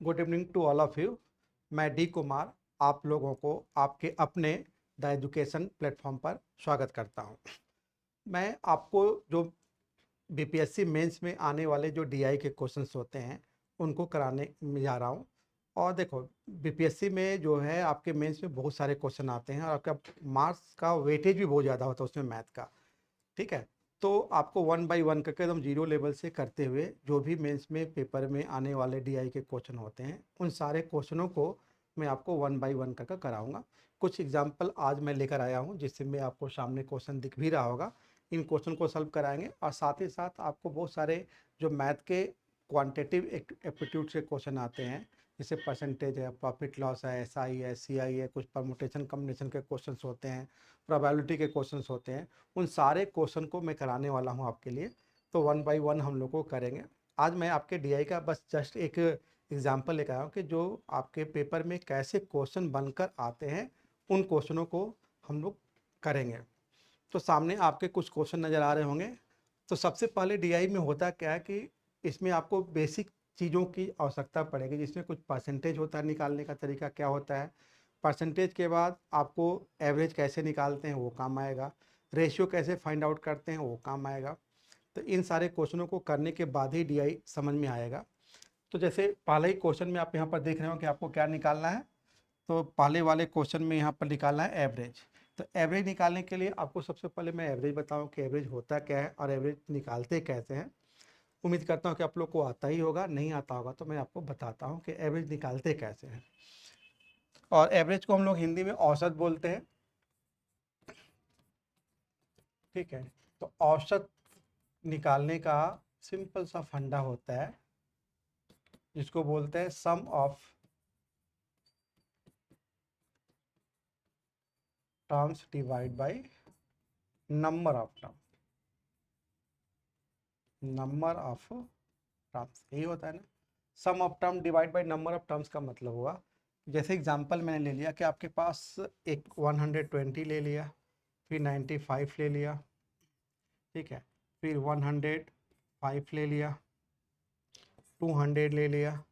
Good evening to all of you. मैं D Kumar आप लोगों को आपके अपने द एजुकेशन प्लेटफॉर्म पर स्वागत करता हूं। मैं आपको जो बीपीएससी मेंस में आने वाले जो डीआई के क्वेश्चंस होते हैं उनको कराने में जा रहा हूं। और देखो, बीपीएससी में जो है आपके मेंस में बहुत सारे क्वेश्चन आते हैं और आपका मार्क्स का वेटेज भी बहुत ज़्यादा होता है उसमें मैथ का। ठीक है, तो आपको वन बाय वन करके एकदम जीरो लेवल से करते हुए जो भी मेंस में पेपर में आने वाले डीआई के क्वेश्चन होते हैं उन सारे क्वेश्चनों को मैं आपको वन बाय वन करके कराऊंगा। कुछ एग्जांपल आज मैं लेकर आया हूं जिससे मैं आपको सामने क्वेश्चन दिख भी रहा होगा। इन क्वेश्चन को सॉल्व कराएंगे और साथ ही साथ आपको बहुत सारे जो मैथ के क्वांटिटेटिव एप्टीट्यूड से क्वेश्चन आते हैं, जैसे परसेंटेज है, प्रॉफिट लॉस है, एसआई है, सीआई है, कुछ परमुटेशन कम्बिनेशन के क्वेश्चंस होते हैं, प्रोबेबिलिटी के क्वेश्चंस होते हैं। उन सारे क्वेश्चन को मैं कराने वाला हूं आपके लिए। तो वन बाय वन हम लोग को करेंगे। आज मैं आपके डीआई का बस जस्ट एक एग्जांपल लेकर आया हूँ कि जो आपके पेपर में कैसे क्वेश्चन बनकर आते हैं उन क्वेश्चनों को हम लोग करेंगे। तो सामने आपके कुछ क्वेश्चन नज़र आ रहे होंगे। तो सबसे पहले डीआई में होता क्या है कि इसमें आपको बेसिक चीज़ों की आवश्यकता पड़ेगी, जिसमें कुछ परसेंटेज होता है, निकालने का तरीका क्या होता है। परसेंटेज के बाद आपको एवरेज कैसे निकालते हैं वो काम आएगा, रेशियो कैसे फाइंड आउट करते हैं वो काम आएगा। तो इन सारे क्वेश्चनों को करने के बाद ही डीआई समझ में आएगा। तो जैसे पहले ही क्वेश्चन में आप यहाँ पर देख रहे हो कि आपको क्या निकालना है। तो पहले वाले क्वेश्चन में यहाँ पर निकालना है एवरेज। तो एवरेज निकालने के लिए आपको सबसे पहले मैं एवरेज बताऊँ कि एवरेज होता क्या है और एवरेज निकालते कैसे हैं। उम्मीद करता हूँ कि आप लोग को आता ही होगा, नहीं आता होगा तो मैं आपको बताता हूँ कि एवरेज निकालते कैसे हैं। और एवरेज को हम लोग हिंदी में औसत बोलते हैं। ठीक है, तो औसत निकालने का सिंपल सा फंडा होता है जिसको बोलते हैं sum of terms divide by number of term. Number of terms यही होता है ना। Sum of term divide by number of terms का मतलब हुआ, जैसे एग्जांपल मैंने ले लिया कि आपके पास एक 120 ले लिया, फिर 95 ले लिया, ठीक है, फिर 105 ले लिया, 200 ले लिया,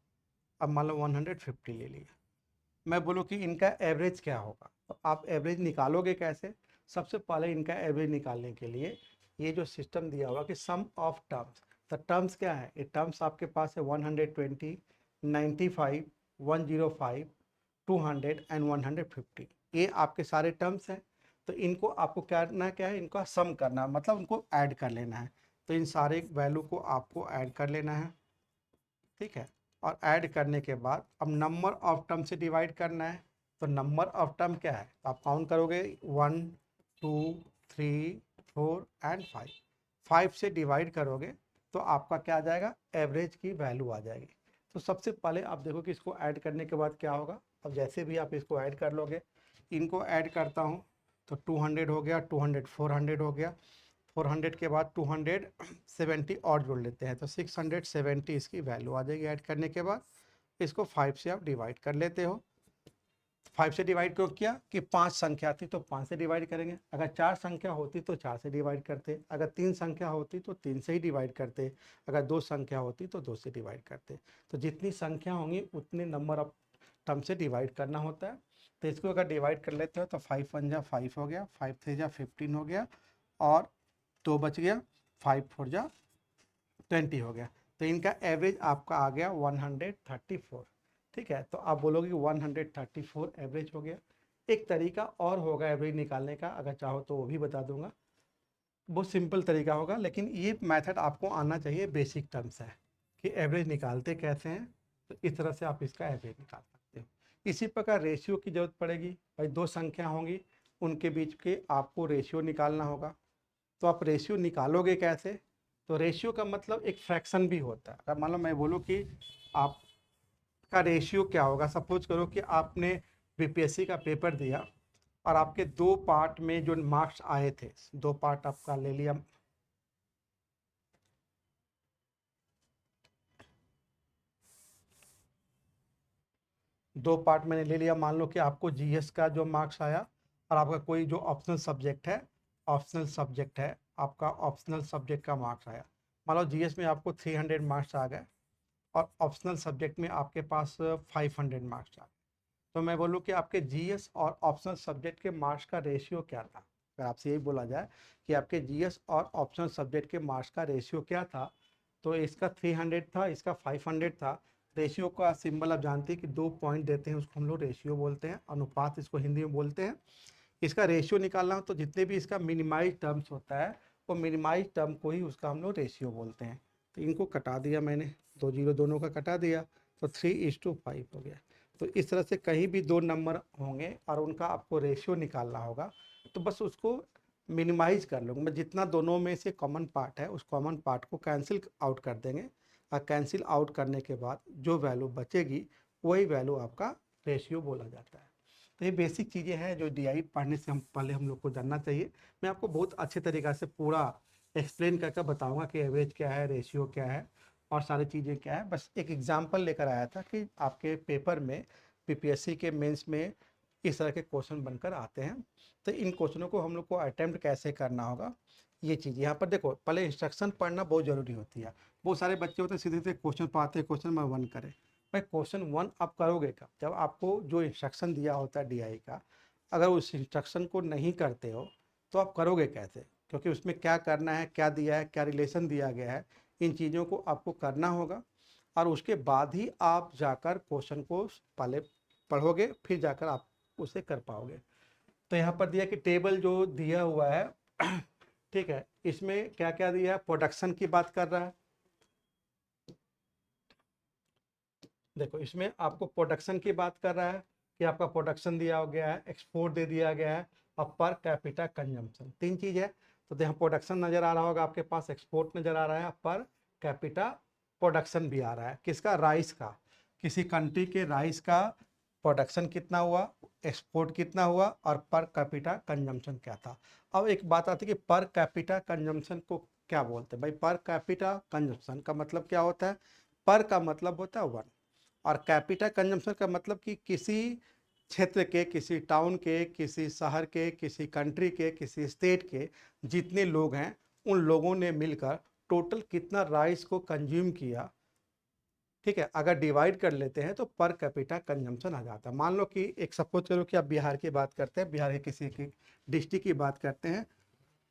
अब मान लो 150 ले लिया। मैं बोलूँ कि इनका एवरेज क्या होगा, तो आप एवरेज निकालोगे कैसे। सबसे पहले इनका एवरेज निकालने के लिए ये जो सिस्टम दिया हुआ कि सम ऑफ टर्म्स, तो टर्म्स क्या है, ये टर्म्स आपके पास है 120, 95, 105, 200 एंड 150। ये आपके सारे टर्म्स हैं। तो इनको आपको करना क्या है, इनका सम करना, मतलब उनको ऐड कर लेना है। तो इन सारे वैल्यू को आपको ऐड कर लेना है। ठीक है, और ऐड करने के बाद अब नंबर ऑफ टर्म से डिवाइड करना है। तो नंबर ऑफ टर्म क्या है, तो आप काउंट करोगे 1, 2, 3, 4 एंड 5। 5 से डिवाइड करोगे तो आपका क्या आ जाएगा, एवरेज की वैल्यू आ जाएगी। तो सबसे पहले आप देखो कि इसको ऐड करने के बाद क्या होगा। अब जैसे भी आप इसको ऐड कर लोगे, इनको ऐड करता हूँ तो 200 हो गया, 200 400 हो गया, 400 के बाद 270 और जोड़ लेते हैं तो 670 इसकी वैल्यू आ जाएगी। ऐड करने के बाद इसको 5 से आप डिवाइड कर लेते हो। 5 से डिवाइड क्यों किया कि 5 संख्या थी तो 5 से डिवाइड करेंगे, अगर 4 संख्या होती तो 4 से डिवाइड करते, अगर 3 संख्या होती तो 3 से ही डिवाइड करते, अगर 2 संख्या होती तो 2 से डिवाइड करते। तो जितनी संख्या होंगी उतने नंबर ऑफ टर्म से डिवाइड करना होता है। तो इसको अगर डिवाइड कर लेते हो तो 5 1 जा 5 हो गया, 5 3 जा 15 हो गया, और 2 बच गया, 5 4 जा 20 हो गया। तो इनका एवरेज आपका आ गया 134। ठीक है, तो आप बोलोगे 134 एवरेज हो गया। एक तरीका और होगा एवरेज निकालने का, अगर चाहो तो वो भी बता दूंगा। बहुत सिंपल तरीका होगा, लेकिन ये मेथड आपको आना चाहिए, बेसिक टर्म्स है कि एवरेज निकालते कैसे हैं। तो इस तरह से आप इसका एवरेज निकाल सकते हो। इसी प्रकार रेशियो की जरूरत पड़ेगी, भाई दो संख्या होंगी उनके बीच के आपको रेशियो निकालना होगा। तो आप रेशियो निकालोगे कैसे, तो रेशियो का मतलब एक फ्रैक्शन भी होता है। अगर मान लो मैं बोलूँ कि आपका रेशियो क्या होगा, सपोज करो कि आपने बीपीएससी का पेपर दिया और आपके दो पार्ट में जो मार्क्स आए थे, दो पार्ट आपका ले लिया, दो पार्ट मैंने ले लिया। मान लो कि आपको जीएस का जो मार्क्स आया और आपका कोई जो ऑप्शनल सब्जेक्ट है, आपका ऑप्शनल सब्जेक्ट का मार्क्स आया। मान लो जीएस में आपको 300 मार्क्स आ गए और ऑप्शनल सब्जेक्ट में आपके पास 500 मार्क्स आ गए, तो मैं बोलूँ कि आपके जीएस और ऑप्शनल सब्जेक्ट के मार्क्स का रेशियो क्या था। अगर आपसे यही बोला जाए कि आपके जीएस और ऑप्शनल सब्जेक्ट के मार्क्स का रेशियो क्या था, तो इसका 300 था, इसका 500 था। रेशियो का सिंबल आप जानते हैं कि 2 पॉइंट देते हैं, उसको हम लोग रेशियो बोलते हैं, अनुपात इसको हिंदी में बोलते हैं। इसका रेशियो निकालना हो तो जितने भी इसका मिनिमाइज टर्म्स होता है, वो मिनिमाइज टर्म को ही उसका हम लोग रेशियो बोलते हैं। तो इनको कटा दिया मैंने, 2 जीरो दोनों का कटा दिया, तो 3:5 हो गया। तो इस तरह से कहीं भी 2 नंबर होंगे और उनका आपको रेशियो निकालना होगा, तो बस उसको मिनिमाइज कर लूँगा मैं, जितना दोनों में से कॉमन पार्ट है उस कॉमन पार्ट को कैंसिल आउट कर देंगे, और कैंसिल आउट करने के बाद जो वैल्यू बचेगी वही वैल्यू आपका रेशियो बोला जाता है। तो ये बेसिक चीज़ें हैं जो डीआई पढ़ने से हम लोग को जानना चाहिए। मैं आपको बहुत अच्छे तरीक़ा से पूरा एक्सप्लेन करके बताऊंगा कि एवरेज क्या है, रेशियो क्या है और सारी चीज़ें क्या है। बस एक एग्जांपल लेकर आया था कि आपके पेपर में, पीपीएससी के मेंस में इस तरह के क्वेश्चन बनकर आते हैं, तो इन क्वेश्चनों को हम लोग को अटेम्प्ट कैसे करना होगा, ये चीज़ यहाँ पर देखो। पहले इंस्ट्रक्शन पढ़ना बहुत ज़रूरी होती है। बहुत सारे बच्चे होते हैं सीधे सीधे क्वेश्चन पढ़ते हैं, क्वेश्चन नंबर 1 करें। भाई क्वेश्चन 1 आप करोगे कब, जब आपको जो इंस्ट्रक्शन दिया होता है डीआई का, अगर उस इंस्ट्रक्शन को नहीं करते हो तो आप करोगे कैसे, क्योंकि उसमें क्या करना है, क्या दिया है, क्या रिलेशन दिया गया है, इन चीज़ों को आपको करना होगा। और उसके बाद ही आप जाकर क्वेश्चन को पहले पढ़ोगे, फिर जाकर आप उसे कर पाओगे। तो यहाँ पर दिया कि टेबल जो दिया हुआ है ठीक है, इसमें क्या क्या दिया है, प्रोडक्शन की बात कर रहा है। देखो इसमें आपको प्रोडक्शन की बात कर रहा है कि आपका प्रोडक्शन दिया हो गया है, एक्सपोर्ट दे दिया गया है, और पर कैपिटा कंजम्पशन, 3 चीज़ है। तो यहाँ प्रोडक्शन नज़र आ रहा होगा आपके पास, एक्सपोर्ट नज़र आ रहा है, पर कैपिटा प्रोडक्शन भी आ रहा है। किसका, राइस का, किसी कंट्री के राइस का प्रोडक्शन कितना हुआ, एक्सपोर्ट कितना हुआ, और पर कैपिटा कंजम्पशन क्या था। अब एक बात आती है कि पर कैपिटा कंजम्पशन को क्या बोलते हैं। भाई पर कैपिटा कंजम्पशन का मतलब क्या होता है, पर का मतलब होता है 1, और कैपिटा कंजम्पशन का मतलब कि किसी क्षेत्र के, किसी टाउन के, किसी शहर के, किसी कंट्री के, किसी स्टेट के जितने लोग हैं, उन लोगों ने मिलकर टोटल कितना राइस को कंज्यूम किया। ठीक है, अगर डिवाइड कर लेते हैं तो पर कैपिटा कंजम्पशन आ जाता है। मान लो कि एक सपोज करो कि आप बिहार की बात करते हैं, बिहार के किसी की डिस्ट्रिक्ट की बात करते हैं,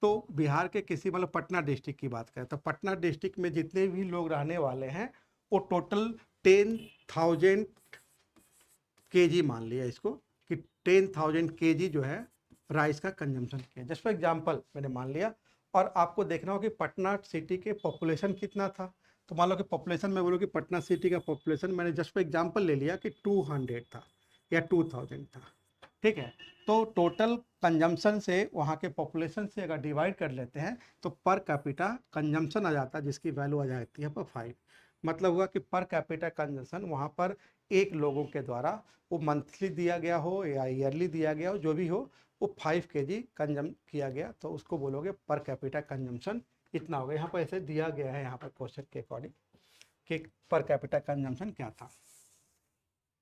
तो बिहार के किसी मतलब पटना डिस्ट्रिक्ट की बात करें, तो पटना डिस्ट्रिक्ट में जितने भी लोग रहने वाले हैं वो टोटल 10,000 केजी मान लिया इसको, कि 10,000 केजी जो है राइस का कंजम्पशन किया, जस्ट फॉर एग्जांपल मैंने मान लिया। और आपको देखना हो कि पटना सिटी के पॉपुलेशन कितना था। तो मान लो कि पॉपुलेशन में बोलो कि पटना सिटी का पॉपुलेशन मैंने जस्ट फॉर एग्जांपल ले लिया कि 200 था या 2000 था। ठीक है, तो टोटल कंजम्पशन से, वहाँ के पॉपुलेशन से अगर डिवाइड कर लेते हैं तो पर कैपिटा कंजम्पशन आ जाता है, जिसकी वैल्यू आ जाती है पर 5। मतलब हुआ कि पर कैपिटा कंजम्पशन वहाँ पर एक लोगों के द्वारा, वो मंथली दिया गया हो या ईयरली दिया गया हो, जो भी हो, वो 5 केजी कंजम किया गया, तो उसको बोलोगे पर कैपिटा कंजम्पशन इतना होगा। यहाँ पर ऐसे दिया गया है, यहाँ पर क्वेश्चन के अकॉर्डिंग कि पर कैपिटा कंजम्पशन क्या था।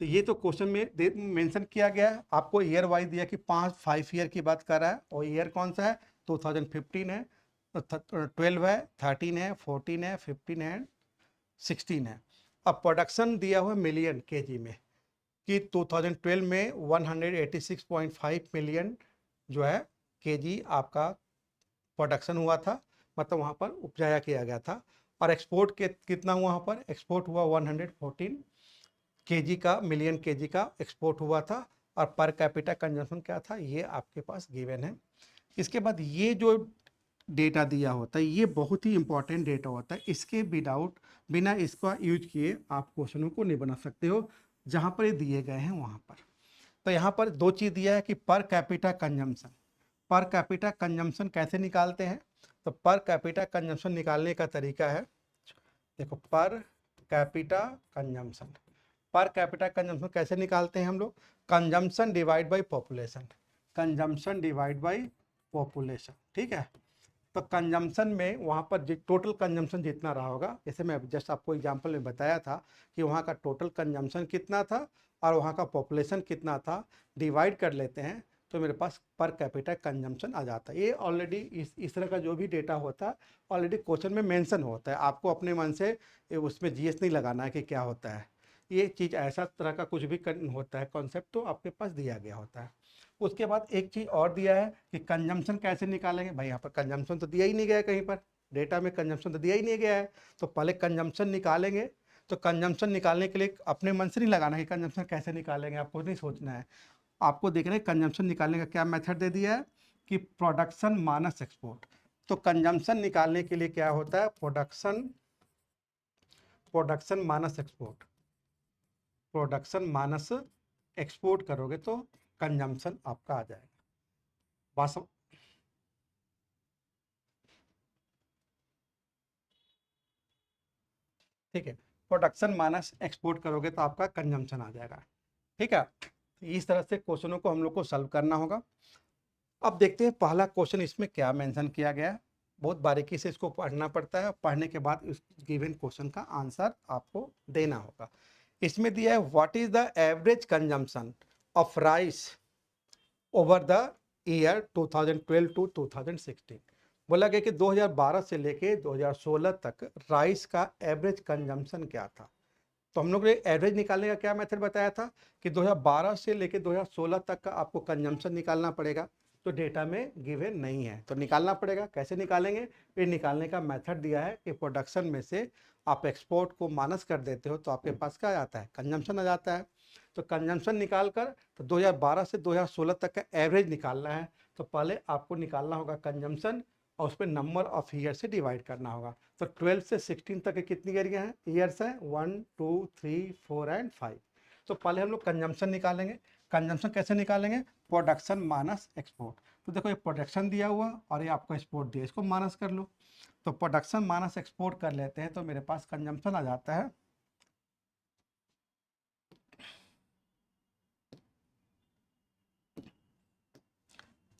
तो ये तो क्वेश्चन में मेंशन किया गया है। आपको ईयर वाइज दिया कि 5 ईयर की बात कर रहा है, और ईयर कौन सा है, 2015 है, 12 है, 13 है, 14 है, 15 है, 16 है। अब प्रोडक्शन दिया हुआ मिलियन केजी में, कि 2012 में 186.5 मिलियन जो है केजी आपका प्रोडक्शन हुआ था, मतलब वहाँ पर उपजाया किया गया था। और एक्सपोर्ट के कितना हुआ, वहाँ पर एक्सपोर्ट हुआ 114 केजी का, मिलियन केजी का एक्सपोर्ट हुआ था। और पर कैपिटा कंजम्पशन क्या था, ये आपके पास गिवन है। इसके बाद ये जो डेटा दिया होता है, ये बहुत ही इंपॉर्टेंट डेटा होता है। इसके बिना इसका यूज किए आप क्वेश्चनों को नहीं बना सकते हो, जहाँ पर ये दिए गए हैं वहाँ पर। तो यहाँ पर 2 चीज़ दिया है कि पर कैपिटा कंजम्पशन, पर कैपिटा कंजम्पशन कैसे निकालते हैं। तो पर कैपिटा कंजम्पशन निकालने का तरीका है, देखो पर कैपिटा कंजम्पशन, पर कैपिटा कंजम्पशन कैसे निकालते हैं हम लोग, consumption divide by population, consumption divide by population. ठीक है, तो कंजम्पशन में वहाँ पर टोटल कंजम्पशन जितना रहा होगा, जैसे मैं जस्ट आपको एग्जांपल में बताया था कि वहाँ का टोटल कंजम्पशन कितना था और वहाँ का पॉपुलेशन कितना था, डिवाइड कर लेते हैं, तो मेरे पास पर कैपिटा कंजम्पशन आ जाता है। ये ऑलरेडी इस तरह का जो भी डेटा होता है ऑलरेडी क्वेश्चन में मेंशन होता है, आपको अपने मन से उसमें जीएस नहीं लगाना है कि क्या होता है। ये चीज़ ऐसा तरह का कुछ भी होता है कॉन्सेप्ट तो आपके पास दिया गया होता है। उसके बाद एक चीज़ और दिया है कि कंजम्पशन कैसे निकालेंगे। भाई यहाँ पर कंजम्पशन तो दिया ही नहीं गया है, कहीं पर डेटा में कंजम्पशन तो दिया ही नहीं गया है। तो पहले कंजम्पशन निकालेंगे, तो कंजम्पशन निकालने के लिए अपने मन से नहीं लगाना है कि कंजम्पशन कैसे निकालेंगे, आपको नहीं सोचना है। आपको देख रहे हैं कंजम्पशन निकालने का क्या मेथड दे दिया है कि प्रोडक्शन माइनस एक्सपोर्ट। तो कंजम्पशन निकालने के लिए क्या होता है, production minus export. Production minus export करोगे तो कंजम्पशन आपका आ जाएगा। बस ठीक है, प्रोडक्शन माइनस एक्सपोर्ट करोगे तो आपका कंजम्पशन आ जाएगा। ठीक है, इस तरह से क्वेश्चनों को हम लोग को सॉल्व करना होगा। अब देखते हैं पहला क्वेश्चन इसमें क्या मेंशन किया गया है। बहुत बारीकी से इसको पढ़ना पड़ता है, पढ़ने के बाद इस गिवन क्वेश्चन का आंसर आपको देना होगा। इसमें दिया है what is the average consumption of rice over the year 2012 to 2016। बोला गया कि 2012 से लेके 2016 तक राइस का एवरेज कंजम्पशन क्या था। तो हम लोग ने एवरेज निकालने का क्या मेथड बताया था कि 2012 से लेके 2016 तक का आपको कंजम्पशन निकालना पड़ेगा। तो डेटा में गिवन नहीं है तो निकालना पड़ेगा। कैसे निकालेंगे, ये निकालने का मेथड दिया है कि प्रोडक्शन में से आप एक्सपोर्ट को माइनस कर देते हो तो आपके पास क्या आता है, कंजम्पशन आ जाता है। तो कंजम्पशन निकाल कर तो 2012 से 2016 तक का एवरेज निकालना है। तो पहले आपको निकालना होगा कंजम्पशन और उस पर नंबर ऑफ ईयर से डिवाइड करना होगा। तो 12 से 16 तक के कितनी ईयरियाँ हैं, ईयर्स हैं 1 2 3 4 एंड 5। तो पहले हम लोग कंजम्पशन निकालेंगे। कंजम्पशन कैसे निकालेंगे, प्रोडक्शन माइनस एक्सपोर्ट। तो देखो ये प्रोडक्शन दिया हुआ और ये आपको एक्सपोर्ट दिया, इसको माइनस कर लो। तो प्रोडक्शन माइनस एक्सपोर्ट कर लेते हैं तो मेरे पास कंजम्पशन आ जाता है।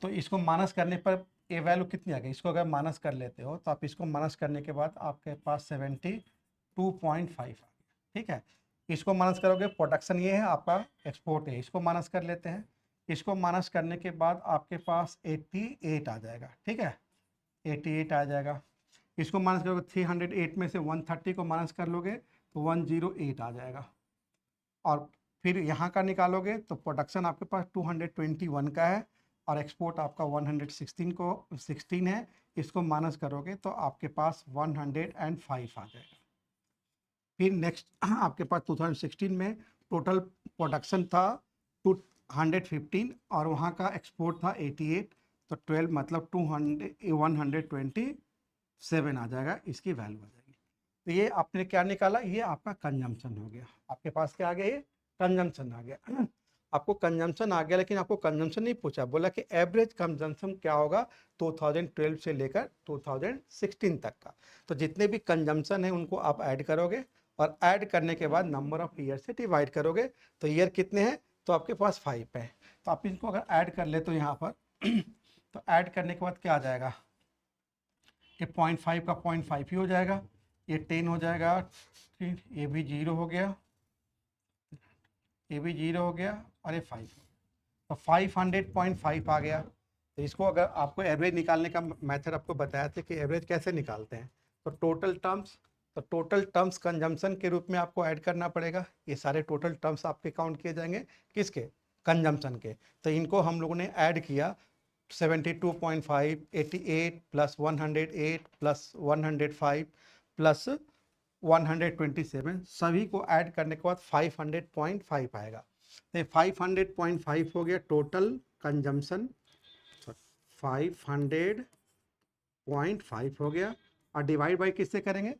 तो इसको माइनस करने पर ए वैल्यू कितनी आ गई, इसको अगर माइनस कर लेते हो तो आप इसको माइनस करने के बाद आपके पास 72.5 आ गया। ठीक है, इसको माइनस करोगे, प्रोडक्शन ये है आपका, एक्सपोर्ट है, इसको माइनस कर लेते हैं। इसको माइनस करने के बाद आपके पास 88 आ जाएगा। ठीक है, 88 आ जाएगा। इसको माइनस करोगे 308 में से 130 को माइनस कर लोगे तो 108 आ जाएगा। और फिर यहाँ का निकालोगे तो प्रोडक्शन आपके पास 221 का है और एक्सपोर्ट आपका 116 है। इसको माइनस करोगे तो आपके पास 105 आ जाएगा। फिर नेक्स्ट आपके पास 2016 में टोटल प्रोडक्शन था 215 और वहाँ का एक्सपोर्ट था 88। तो 12 मतलब 127 आ जाएगा, इसकी वैल्यू आ जाएगी। तो ये आपने क्या निकाला, ये आपका कंजम्पशन हो गया। आपके पास क्या आ गया, ये कंजम्पशन आ गया। आपको कंजम्पशन आ गया लेकिन आपको कंजम्पशन नहीं पूछा, बोला कि एवरेज कंजम्पशन क्या होगा 2012 से लेकर 2016 तक का। तो जितने भी कंजम्पशन है उनको आप ऐड करोगे और ऐड करने के बाद नंबर ऑफ ईयर से डिवाइड करोगे। तो ईयर कितने हैं, तो आपके पास 5 है। तो आप इनको अगर ऐड कर ले तो यहाँ पर तो ऐड करने के बाद क्या आ जाएगा, ये 0.5 का 0.5 ही हो जाएगा, ये 10 हो जाएगा, ये भी 0 हो गया, ये भी 0 हो गया और ये 5। तो 500.5 आ गया। तो इसको अगर आपको एवरेज निकालने का मेथड आपको बताया था कि एवरेज कैसे निकालते हैं, तो टोटल टर्म्स कंजम्पशन के रूप में आपको ऐड करना पड़ेगा। ये सारे टोटल टर्म्स आपके काउंट किए जाएंगे, किसके, कंजम्पशन के। तो इनको हम लोगों ने ऐड किया 72.5, 88 प्लस 108 प्लस 105 प्लस 127, सभी को ऐड करने के बाद 500.5 आएगा। तो 500.5 हो गया टोटल कंजम्पशन, 500.5 हो गया। और डिवाइड बाई किससे करेंगे,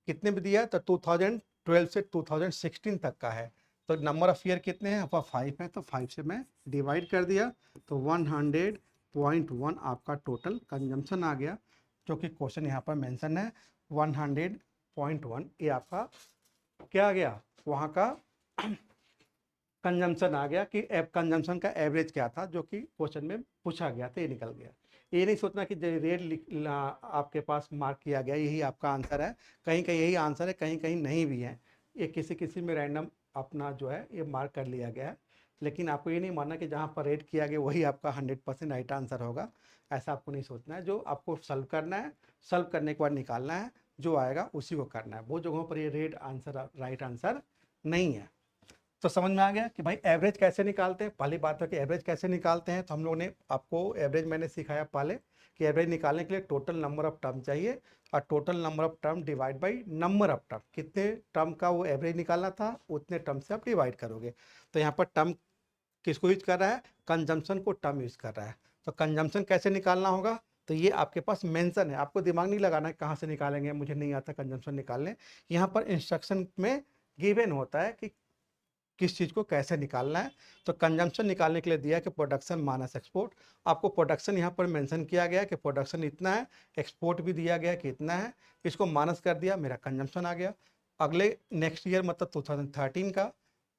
कितने में दिया तो 2012 से 2016 तक का है। तो नंबर ऑफ ईयर कितने हैं, आपका 5 है, तो 5 से मैं डिवाइड कर दिया तो 100.1 आपका टोटल कंजम्पशन आ गया, जो कि क्वेश्चन यहाँ पर मेंशन है 100.1। ये आपका क्या आ गया, वहाँ का कंजम्पशन आ गया कि कंजम्पशन का एवरेज क्या था, जो कि क्वेश्चन में पूछा गया था, ये निकल गया। ये नहीं सोचना कि रेट आपके पास मार्क किया गया यही आपका आंसर है, कहीं कहीं यही आंसर है, कहीं कहीं नहीं भी है। ये किसी किसी में रैंडम अपना जो है ये मार्क कर लिया गया है। लेकिन आपको ये नहीं मानना कि जहाँ पर रेट किया गया वही आपका 100% राइट आंसर होगा, ऐसा आपको नहीं सोचना है। जो आपको सॉल्व करना है, सॉल्व करने के बाद निकालना है, जो आएगा उसी को करना है। वो जगहों पर ये रेट आंसर राइट आंसर नहीं है। तो समझ में आ गया कि भाई एवरेज कैसे निकालते हैं। पहली बात है कि एवरेज कैसे निकालते हैं, तो हम लोगों ने आपको एवरेज मैंने सिखाया पहले कि एवरेज निकालने के लिए टोटल नंबर ऑफ टर्म चाहिए और total number of term divide by number of term, कितने टर्म का वो एवरेज निकालना था उतने टर्म से आप डिवाइड करोगे। तो यहाँ पर टर्म किसको यूज कर रहा है, कंजम्पशन को टर्म यूज कर रहा है। तो कंजम्पशन कैसे निकालना होगा, तो ये आपके पास मेंशन है, आपको दिमाग नहीं लगाना है कहाँ से निकालेंगे, मुझे नहीं आता कंजम्पशन निकालने। यहाँ पर इंस्ट्रक्शन में गिवन होता है कि किस चीज़ को कैसे निकालना है। तो कंजम्पशन निकालने के लिए दिया है कि प्रोडक्शन माइनस एक्सपोर्ट। आपको प्रोडक्शन यहाँ पर मेंशन किया गया कि प्रोडक्शन इतना है, एक्सपोर्ट भी दिया गया कि इतना है, इसको माइनस कर दिया, मेरा कंजम्पशन आ गया। अगले नेक्स्ट ईयर मतलब 2013 का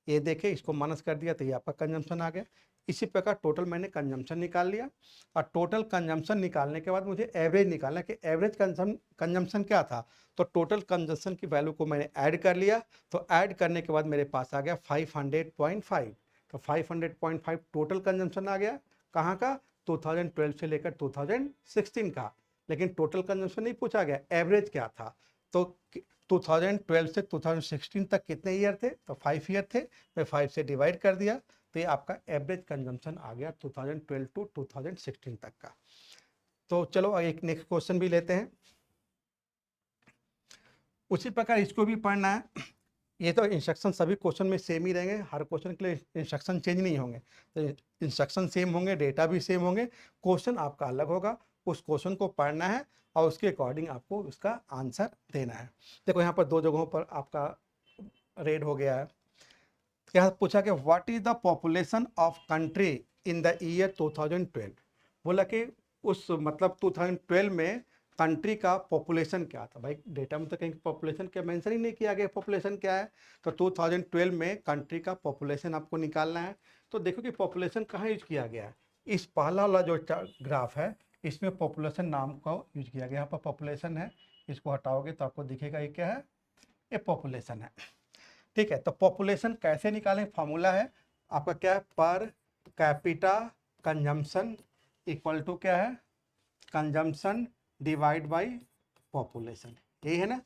ये देखे, इसको माइनस कर दिया तो ये आपका कंजम्पशन आ गया। इसी प्रकार टोटल मैंने कंजम्पशन निकाल लिया और टोटल कंजम्पशन निकालने के बाद मुझे एवरेज निकालना है कि एवरेज कंजम्पशन क्या था। तो टोटल कंजम्पशन की वैल्यू को मैंने ऐड कर लिया, तो ऐड करने के बाद मेरे पास आ गया 500.5। तो 500.5 टोटल कंजम्पशन आ गया, कहाँ का, 2012 से लेकर 2016 का। लेकिन टोटल कंजम्पशन नहीं पूछा गया, एवरेज क्या था। तो 2012 से 2016 तक कितने ईयर थे, तो 5 ईयर थे, मैं 5 से डिवाइड कर दिया, तो ये आपका एवरेज कंजम्पशन आ गया 2012 टू 2016 तक का। तो चलो एक नेक्स्ट क्वेश्चन भी लेते हैं। उसी प्रकार इसको भी पढ़ना है। ये तो इंस्ट्रक्शन सभी क्वेश्चन में सेम ही रहेंगे, हर क्वेश्चन के लिए इंस्ट्रक्शन चेंज नहीं होंगे। तो इंस्ट्रक्शन सेम होंगे, डेटा भी सेम होंगे, क्वेश्चन आपका अलग होगा। उस क्वेश्चन को पढ़ना है और उसके अकॉर्डिंग आपको उसका आंसर देना है। देखो यहाँ पर दो जगहों पर आपका रेड हो गया है। यहाँ पूछा कि what is the population of country in the year 2012। बोला कि उस मतलब 2012 में कंट्री का पॉपुलेशन क्या था। भाई डेटा में तो कहीं पॉपुलेशन क्या मेंशन ही नहीं किया गया, पॉपुलेशन क्या है। तो 2012 में कंट्री का पॉपुलेशन आपको निकालना है। तो देखो कि पॉपुलेशन कहाँ यूज किया गया है, इस पहला वाला जो ग्राफ है इसमें पॉपुलेशन नाम का यूज किया गया। यहाँ पर पॉपुलेशन है, इसको हटाओगे तो आपको दिखेगा ये क्या है, ये पॉपुलेशन है। ठीक है, तो पॉपुलेशन कैसे निकालें, फार्मूला है आपका क्या है, पर कैपिटा कंजम्पशन इक्वल टू क्या है, कंजम्पशन डिवाइड बाय पॉपुलेशन, यही है ना।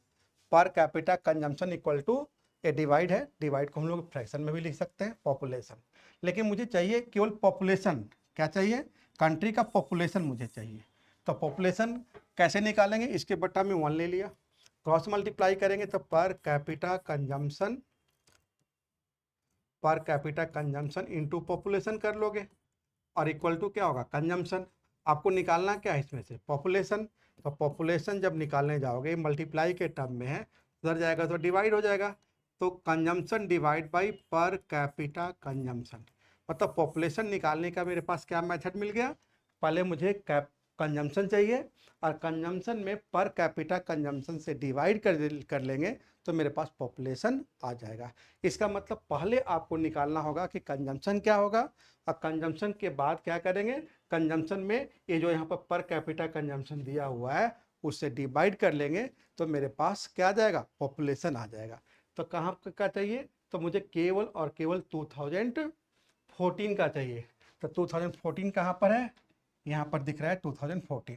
Per capita consumption equal to, ये डिवाइड है, डिवाइड को हम लोग फ्रैक्शन में भी लिख सकते हैं पॉपुलेशन। लेकिन मुझे चाहिए केवल पॉपुलेशन, क्या चाहिए, कंट्री का पॉपुलेशन मुझे चाहिए। तो पॉपुलेशन कैसे निकालेंगे, इसके बट्टा में 1 ले लिया, क्रॉस मल्टीप्लाई करेंगे तो पर कैपिटा कंजम्पशन इनटू पॉपुलेशन कर लोगे और इक्वल टू क्या होगा, कंजम्पशन। आपको निकालना क्या है इसमें से, पॉपुलेशन। तो पॉपुलेशन जब निकालने जाओगे मल्टीप्लाई के टर्म में है, उधर जाएगा तो डिवाइड हो जाएगा। तो कंजम्पशन डिवाइड बाई पर कैपिटा कंजम्पशन, मतलब पॉपुलेशन निकालने का मेरे पास क्या मेथड मिल गया, पहले मुझे कंजम्पशन चाहिए और कंजम्पशन में पर कैपिटा कंजम्पशन से डिवाइड कर लेंगे तो मेरे पास पॉपुलेशन आ जाएगा। इसका मतलब पहले आपको निकालना होगा कि कंजम्पशन क्या होगा और कंजम्पशन के बाद क्या करेंगे, कंजम्पशन में ये जो यहाँ पर कैपिटा कंजम्पशन दिया हुआ है उससे डिवाइड कर लेंगे तो मेरे पास क्या आ जाएगा, पॉपुलेशन आ जाएगा। तो कहाँ का चाहिए, तो मुझे केवल और केवल 2014 का चाहिए। तो 2014 कहाँ पर है, यहाँ पर दिख रहा है 2014।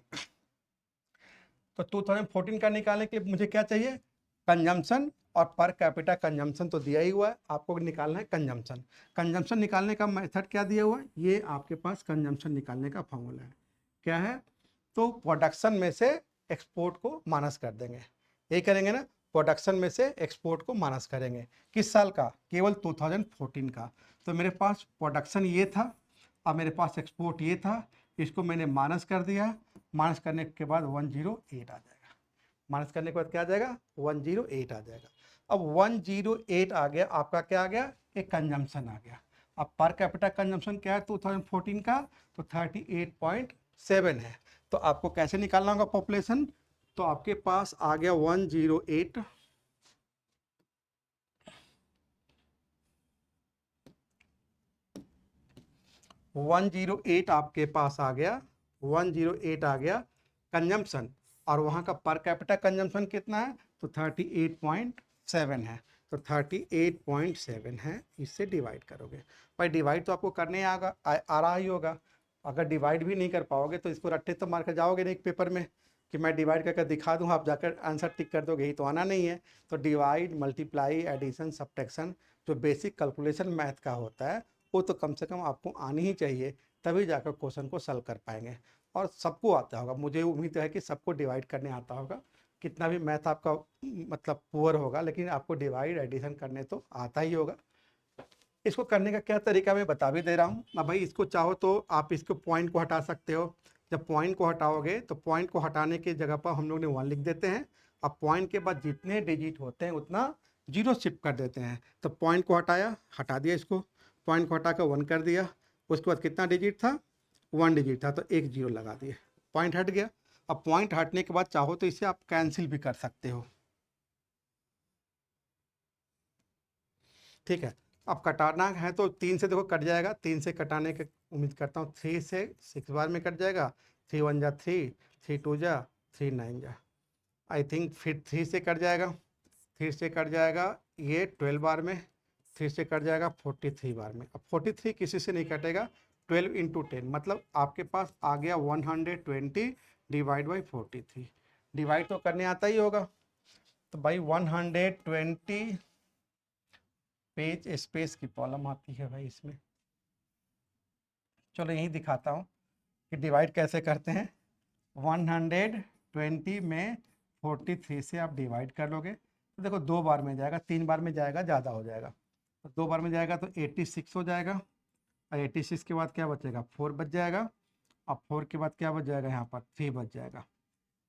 तो 2014 का निकालने के लिए मुझे क्या चाहिए, कंजम्पशन और पर कैपिटा कंजम्पशन तो दिया ही हुआ है, आपको निकालना है कंजम्पशन। कंजम्पशन निकालने का मेथड क्या दिया हुआ है, ये आपके पास कंजम्पशन निकालने का फॉर्मूला है, क्या है, तो प्रोडक्शन में से एक्सपोर्ट को माइनस कर देंगे, यही करेंगे ना, प्रोडक्शन में से एक्सपोर्ट को माइनस करेंगे। किस साल का, केवल 2014 का। तो मेरे पास प्रोडक्शन ये था और मेरे पास एक्सपोर्ट ये था, इसको मैंने माइनस कर दिया, माइनस करने के बाद 108 आ जाएगा, माइनस करने के बाद क्या आ जाएगा, 108 आ जाएगा। अब 108 आ गया, आपका क्या आ गया, एक कंजम्पशन आ गया। अब पर कैपिटा कंजम्पशन क्या है 2014 का, तो 38.7 है। तो आपको कैसे निकालना होगा पॉपुलेशन, तो आपके पास आ गया 108 108 आपके पास आ गया, 108 आ गया कंजम्पशन, और वहाँ का पर कैपिटा कंजम्पशन कितना है, तो 38.7 है। तो 38.7 है, इससे डिवाइड करोगे। भाई डिवाइड तो आपको करने आ रहा ही होगा। अगर डिवाइड भी नहीं कर पाओगे तो इसको रट्टे तो मार कर जाओगे नहीं एक पेपर में कि मैं डिवाइड करके दिखा दूँ, आप जाकर आंसर टिक कर दोगे, यही तो आना नहीं है। तो डिवाइड, मल्टीप्लाई, एडिशन, सब्ट्रैक्शन जो बेसिक कैलकुलेशन मैथ का होता है वो तो कम से कम आपको आनी ही चाहिए, तभी जाकर क्वेश्चन को सॉल्व कर पाएंगे। और सबको आता होगा, मुझे उम्मीद है कि सबको डिवाइड करने आता होगा। कितना भी मैथ आपका मतलब पुअर होगा, लेकिन आपको डिवाइड एडिशन करने तो आता ही होगा। इसको करने का क्या तरीका मैं बता भी दे रहा हूँ। अब भाई इसको चाहो तो आप इसको पॉइंट को हटा सकते हो। जब पॉइंट को हटाओगे तो पॉइंट को हटाने की जगह पर हम लोग ने 1 लिख देते हैं। अब पॉइंट के बाद जितने डिजिट होते हैं उतना जीरो शिफ्ट कर देते हैं। तो पॉइंट को हटाया, हटा दिया इसको, पॉइंट को हटा कर 1 कर दिया। उसके बाद कितना डिजिट था, 1 डिजिट था, तो एक जीरो लगा दिए, पॉइंट हट गया। अब पॉइंट हटने के बाद चाहो तो इसे आप कैंसिल भी कर सकते हो, ठीक है। अब कटाना है तो 3 से देखो कट जाएगा, 3 से कटाने की उम्मीद करता हूँ। 3 से 6 बार में कट जाएगा, 3 1 जा 3, 3 2 जा 3 9 जा, आई थिंक फिर 3 से कट जाएगा, 3 से कट जाएगा ये 12 बार में, 3 से कट जाएगा 43 बार में। अब 43 किसी से नहीं कटेगा, 12 इंटू 10 मतलब आपके पास आ गया 120 डिवाइड बाई 43। डिवाइड तो करने आता ही होगा, तो भाई 120 पेज स्पेस की प्रॉब्लम आती है भाई इसमें। चलो यही दिखाता हूँ कि डिवाइड कैसे करते हैं। 120 में 43 से आप डिवाइड कर लोगे तो देखो 2 बार में जाएगा, 3 बार में जाएगा ज़्यादा हो जाएगा, तो 2 बार में जाएगा तो 86 हो जाएगा। और 86 के बाद क्या बचेगा, 4 बच जाएगा। अब 4 के बाद क्या बच जाएगा, यहाँ पर 3 बच जाएगा।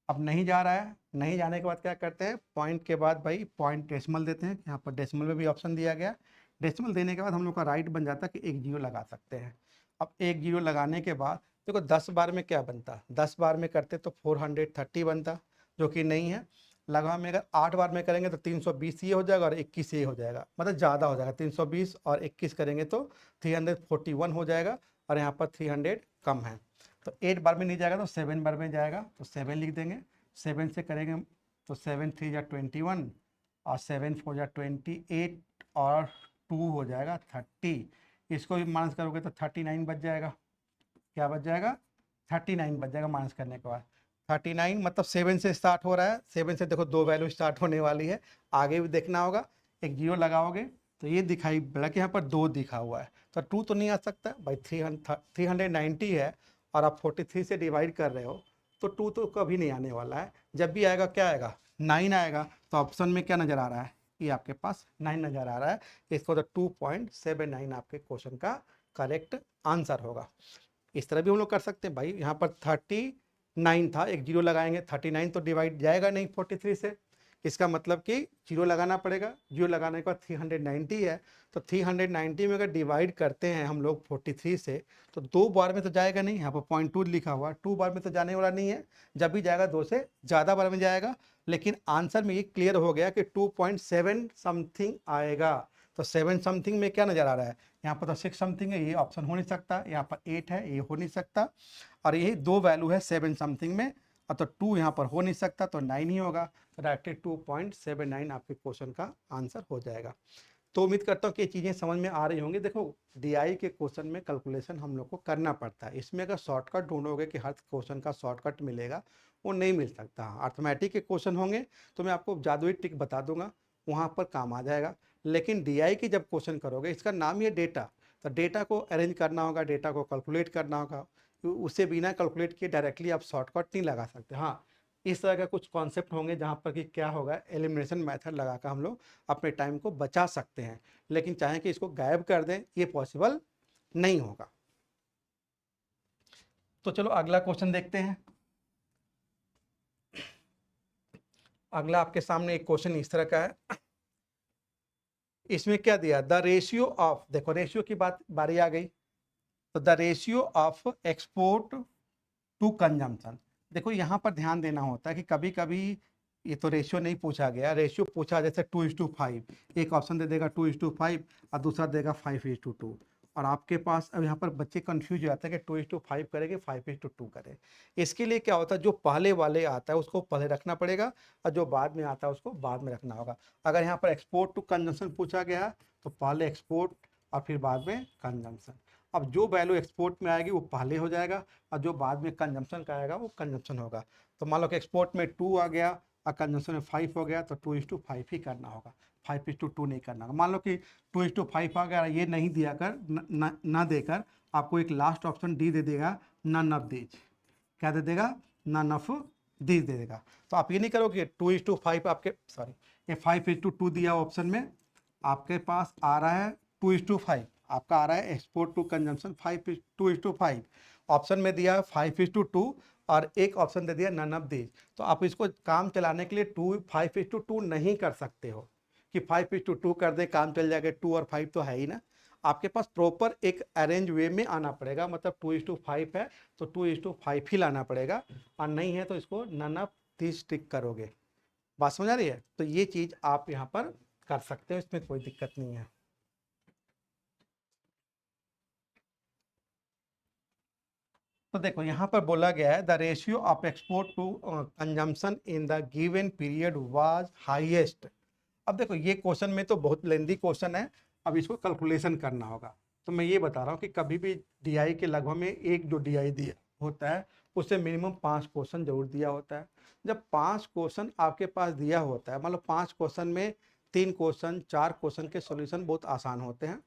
अब नहीं जा रहा है, नहीं जाने के बाद क्या करते हैं, पॉइंट के बाद भाई पॉइंट डेसिमल देते हैं। यहाँ पर डेसिमल में भी ऑप्शन दिया गया। डेसिमल देने के बाद हम लोग का राइट बन जाता है कि एक जीरो लगा सकते हैं। अब एक जीरो लगाने के बाद देखो 10 बार में क्या बनता, 10 बार में करते तो 430 बनता, जो कि नहीं है। लगा में अगर 8 बार में करेंगे तो 320 ये हो जाएगा और 21 ये हो जाएगा, मतलब ज़्यादा हो जाएगा। 320 और 21 करेंगे तो 341 हो जाएगा, और यहाँ पर 300 कम है। तो 8 बार में नहीं जाएगा तो 7 बार में जाएगा, तो 7 लिख देंगे। 7 से करेंगे तो 7 3 जा 21 और 7 4 जा 28 और 2 हो जाएगा 30। इसको भी माइनस करोगे तो 39 बच जाएगा। क्या बच जाएगा, 39 बच जाएगा माइनस करने के बाद। 39 मतलब 7 से स्टार्ट हो रहा है, 7 से देखो 2 वैल्यू स्टार्ट होने वाली है, आगे भी देखना होगा। एक जीरो लगाओगे तो ये दिखाई पड़ा कि यहाँ पर 2 दिखा हुआ है, तो 2 तो नहीं आ सकता भाई। 390 है और आप 43 से डिवाइड कर रहे हो, तो 2 तो कभी नहीं आने वाला है। जब भी आएगा क्या आएगा, 9 आएगा। तो ऑप्शन में क्या नज़र आ रहा है, ये आपके पास 9 नज़र आ रहा है। इसको तो 2.79 आपके क्वेश्चन का करेक्ट आंसर होगा। इस तरह भी हम लोग कर सकते हैं भाई। यहाँ पर 39 था, एक जीरो लगाएंगे, 39 तो डिवाइड जाएगा नहीं 43 से, इसका मतलब कि जीरो लगाना पड़ेगा। जीरो लगाने के बाद 390 है, तो 390 में अगर डिवाइड करते हैं हम लोग 43 से, तो 2 बार में तो जाएगा नहीं। यहाँ पर 0.2 लिखा हुआ, 2 बार में तो जाने वाला नहीं है। जब भी जाएगा 2 से ज़्यादा बार में जाएगा। लेकिन आंसर में ये क्लियर हो गया कि 2.7 समथिंग आएगा। तो 7 समथिंग में क्या नज़र आ रहा है, यहाँ पर तो 6 समथिंग है, ये ऑप्शन हो नहीं सकता। यहाँ पर 8 है, ये हो नहीं सकता। और यही 2 वैल्यू है 7 समथिंग में, और तो 2 यहाँ पर हो नहीं सकता, तो 9 ही होगा। तो डायरेक्टली 2.79 आपके क्वेश्चन का आंसर हो जाएगा। तो उम्मीद करता हूँ कि ये चीज़ें समझ में आ रही होंगी। देखो डीआई के क्वेश्चन में कैलकुलेशन हम लोग को करना पड़ता है। इसमें अगर शॉर्टकट ढूंढोगे कि हर क्वेश्चन का शॉर्टकट मिलेगा, वो नहीं मिल सकता। अर्थमेटिक के क्वेश्चन होंगे तो मैं आपको जादुई ट्रिक बता दूंगा, वहाँ पर काम आ जाएगा। लेकिन डीआई की जब क्वेश्चन करोगे, इसका नाम ही है डेटा, तो डेटा को अरेंज करना होगा, डेटा को कैलकुलेट करना होगा। उसे बिना कैलकुलेट किए डायरेक्टली आप शॉर्टकट नहीं लगा सकते। हाँ, इस तरह का कुछ कॉन्सेप्ट होंगे जहाँ पर कि क्या होगा, एलिमिनेशन मेथड लगाकर हम लोग अपने टाइम को बचा सकते हैं। लेकिन चाहें कि इसको गायब कर दें, ये पॉसिबल नहीं होगा। तो चलो अगला क्वेश्चन देखते हैं। अगला आपके सामने एक क्वेश्चन इस तरह का है। इसमें क्या दिया, द रेशियो ऑफ, देखो रेशियो की बारी आ गई। तो the ratio of export to consumption. देखो यहाँ पर ध्यान देना होता है कि कभी कभी ये तो रेशियो नहीं पूछा गया, रेशियो पूछा जैसे 2:5, एक ऑप्शन दे देगा 2:5 और दूसरा देगा 5:2। और आपके पास अब यहाँ पर बच्चे कंफ्यूज हो जाते हैं कि 2:5 करेंगे 5:2 करें। इसके लिए क्या होता है, जो पहले वाले आता है उसको पहले रखना पड़ेगा और जो बाद में आता है उसको बाद में रखना होगा। अगर यहाँ पर एक्सपोर्ट टू कंजम्पशन पूछा गया तो पहले एक्सपोर्ट और फिर बाद में कंजम्पशन। अब जो वैल्यू एक्सपोर्ट में आएगी वो पहले हो जाएगा और जो बाद में कंजम्पशन का आएगा वो कंजम्पशन होगा। तो मान लो कि एक्सपोर्ट में 2 आ गया और कंजम्पशन में 5 हो गया तो 2:5 ही करना होगा, 5:2 नहीं करना होगा। मान लो कि 2:5 आ गया, ये नहीं दिया कर ना देकर आपको एक लास्ट ऑप्शन डी दे देगा, नन ऑफ दीज। क्या दे देगा? नन ऑफ दीज दे देगा। तो आप ये नहीं करोगे 2:5 आपके सॉरी ये 5:2 दिया ऑप्शन में, आपके पास आ रहा है 2:5, आपका आ रहा है एक्सपोर्ट टू कंजम्पशन 2:5, ऑप्शन में दिया 5:2 और एक ऑप्शन दे दिया नन ऑफ दीज। तो आप इसको काम चलाने के लिए 5:2 नहीं कर सकते हो कि 5:2 कर दे काम चल जाएगा, 2 और 5 तो है ही ना। आपके पास प्रॉपर एक अरेंज वे में आना पड़ेगा, मतलब 2:5 है तो 2:5 ही लाना पड़ेगा, और नहीं है तो इसको नन ऑफ दीज टिक करोगे। बात समझ आ रही है? तो ये चीज आप यहाँ पर कर सकते हो, इसमें कोई दिक्कत नहीं है। तो देखो यहाँ पर बोला गया है the ratio of export to consumption in the given period was highest. अब देखो ये क्वेश्चन में तो बहुत लेंदी क्वेश्चन है, अब इसको कैलकुलेशन करना होगा। तो मैं ये बता रहा हूँ कि कभी भी डीआई के लगभग में एक जो डीआई दिया होता है उससे मिनिमम 5 क्वेश्चन जरूर दिया होता है। जब 5 क्वेश्चन आपके पास दिया होता है, मतलब 5 क्वेश्चन में 3 क्वेश्चन 4 क्वेश्चन के सॉल्यूशन बहुत आसान होते हैं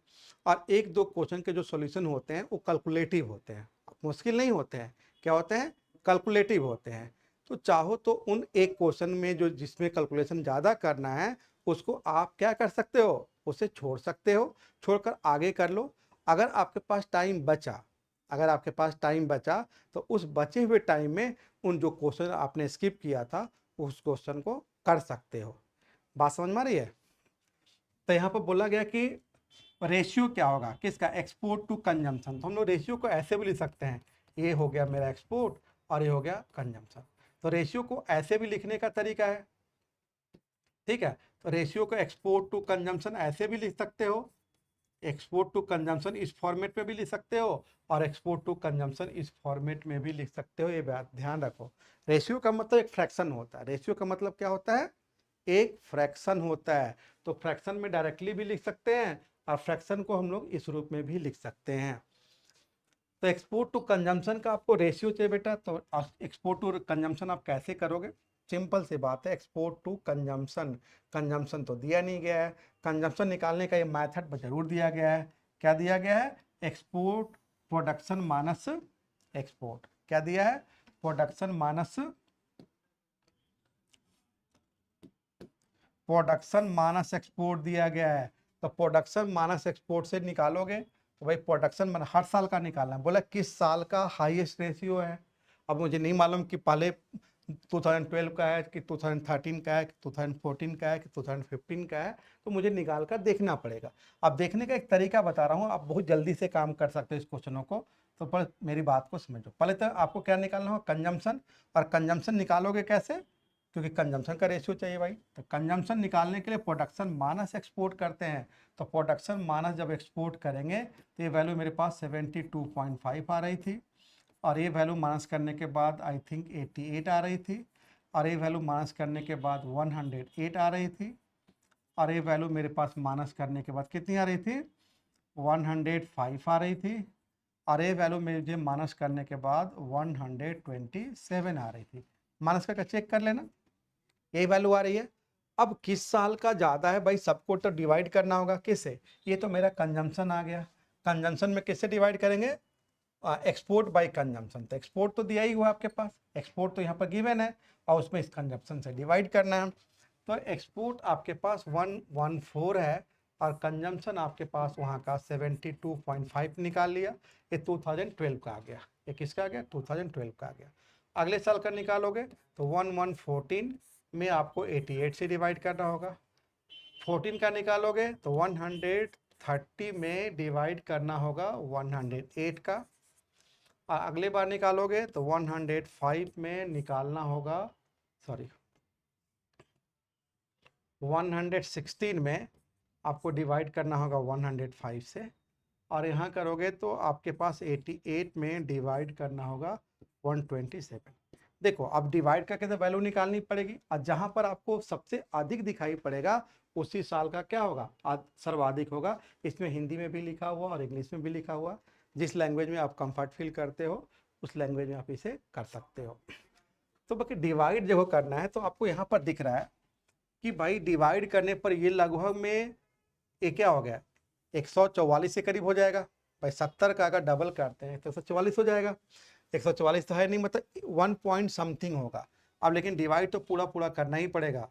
और 1-2 क्वेश्चन के जो सॉल्यूशन होते हैं वो कैलकुलेटिव होते हैं, मुश्किल नहीं होते हैं। क्या होते हैं? कैलकुलेटिव होते हैं। तो चाहो तो उन एक क्वेश्चन में जो जिसमें कैलकुलेशन ज़्यादा करना है उसको आप क्या कर सकते हो, उसे छोड़ सकते हो, छोड़कर आगे कर लो। अगर आपके पास टाइम बचा, अगर आपके पास टाइम बचा तो उस बचे हुए टाइम में उन जो क्वेश्चन आपने स्किप किया था उस क्वेश्चन को कर सकते हो। बात समझ में आ रही है? तो यहाँ पर बोला गया कि रेशियो क्या होगा किसका, एक्सपोर्ट टू कंजम्पशन। तो हम लोग रेशियो को ऐसे भी लिख सकते हैं, ये हो गया मेरा एक्सपोर्ट और ये हो गया कंजम्पशन। तो रेशियो को ऐसे भी लिखने का तरीका है, ठीक है। तो रेशियो को एक्सपोर्ट टू कंजम्पशन ऐसे भी लिख सकते हो, एक्सपोर्ट टू कंजम्पशन इस फॉर्मेट में भी लिख सकते हो और एक्सपोर्ट टू कंजम्पशन इस फॉर्मेट में भी लिख सकते हो। ये बात ध्यान रखो, रेशियो का मतलब एक फ्रैक्शन होता है। रेशियो का मतलब क्या होता है? एक फ्रैक्शन होता है। तो फ्रैक्शन में डायरेक्टली भी लिख सकते हैं और फ्रैक्शन को हम लोग इस रूप में भी लिख सकते हैं। तो एक्सपोर्ट टू कंजम्पशन का आपको रेशियो चाहिए बेटा, तो एक्सपोर्ट टू कंजम्पशन आप कैसे करोगे? सिंपल सी बात है, एक्सपोर्ट टू कंजम्पशन, कंजम्पशन तो दिया नहीं गया है, कंजम्पशन निकालने का ये मेथड जरूर दिया गया है। क्या दिया गया है? Export production minus export. क्या दिया है? प्रोडक्शन माइनस एक्सपोर्ट दिया गया है। तो प्रोडक्शन माइनस एक्सपोर्ट से निकालोगे तो भाई प्रोडक्शन हर साल का निकालना है। बोला किस साल का हाईएस्ट रेशियो है। अब मुझे नहीं मालूम कि पहले 2012 का है कि 2013 का है कि 2014 का है कि 2015 का है, तो मुझे निकाल कर देखना पड़ेगा। अब देखने का एक तरीका बता रहा हूँ, आप बहुत जल्दी से काम कर सकते हो इस क्वेश्चनों को। तो पर मेरी बात को समझो, पहले तो आपको क्या निकालना होगा? कंजम्पशन। और कंजम्पशन निकालोगे कैसे? क्योंकि कंजम्पशन का रेशियो चाहिए भाई। तो कंजम्पशन निकालने के लिए प्रोडक्शन माइनस एक्सपोर्ट करते हैं। तो प्रोडक्शन माइनस जब एक्सपोर्ट करेंगे तो ये वैल्यू मेरे पास 72.5 आ रही थी, और ये वैल्यू माइनस करने के बाद आई थिंक 88 आ रही थी, और ये वैल्यू माइनस करने के बाद 108 आ रही थी, और ये वैल्यू मेरे पास माइनस करने के बाद कितनी आ रही थी? 105 आ रही थी, और ये वैल्यू मुझे माइनस करने के बाद 127 आ रही थी। माइनस करके चेक कर लेना, यही वैल्यू आ रही है। अब किस साल का ज़्यादा है भाई, सबको तो डिवाइड करना होगा किससे? ये तो मेरा कंजम्पशन आ गया। कंजम्पशन में किससे डिवाइड करेंगे? Export bye consumption. तो एक्सपोर्ट तो दिया ही हुआ आपके पास, एक्सपोर्ट तो यहाँ पर गिवन है और उसमें इस कंजम्पशन से डिवाइड करना है। तो एक्सपोर्ट आपके पास 114 है और कंजम्पशन आपके पास वहाँ का 72.5 निकाल लिया। ये 2012 का आ गया। ये किसका आ गया? 2012 का आ गया। अगले साल का निकालोगे तो 1114 में आपको 88 से डिवाइड करना होगा। 14 का निकालोगे तो 130 में डिवाइड करना होगा 108 का। और अगले बार निकालोगे तो 105 में निकालना होगा, सॉरी 116 में आपको डिवाइड करना होगा 105 से। और यहाँ करोगे तो आपके पास 88 में डिवाइड करना होगा 127। देखो अब डिवाइड करके तो वैल्यू निकालनी पड़ेगी, और जहाँ पर आपको सबसे अधिक दिखाई पड़ेगा उसी साल का क्या होगा, सर्वाधिक होगा। इसमें हिंदी में भी लिखा हुआ और इंग्लिश में भी लिखा हुआ, जिस लैंग्वेज में आप कंफर्ट फील करते हो उस लैंग्वेज में आप इसे कर सकते हो। तो बाकी डिवाइड जब करना है तो आपको यहाँ पर दिख रहा है कि भाई डिवाइड करने पर ये लगभग में ये क्या हो गया, 144 के करीब हो जाएगा। भाई 70 का अगर डबल करते हैं तो 144 हो जाएगा। 144 तो है नहीं, मतलब 1 पॉइंट समथिंग होगा। अब लेकिन डिवाइड तो पूरा पूरा करना ही पड़ेगा,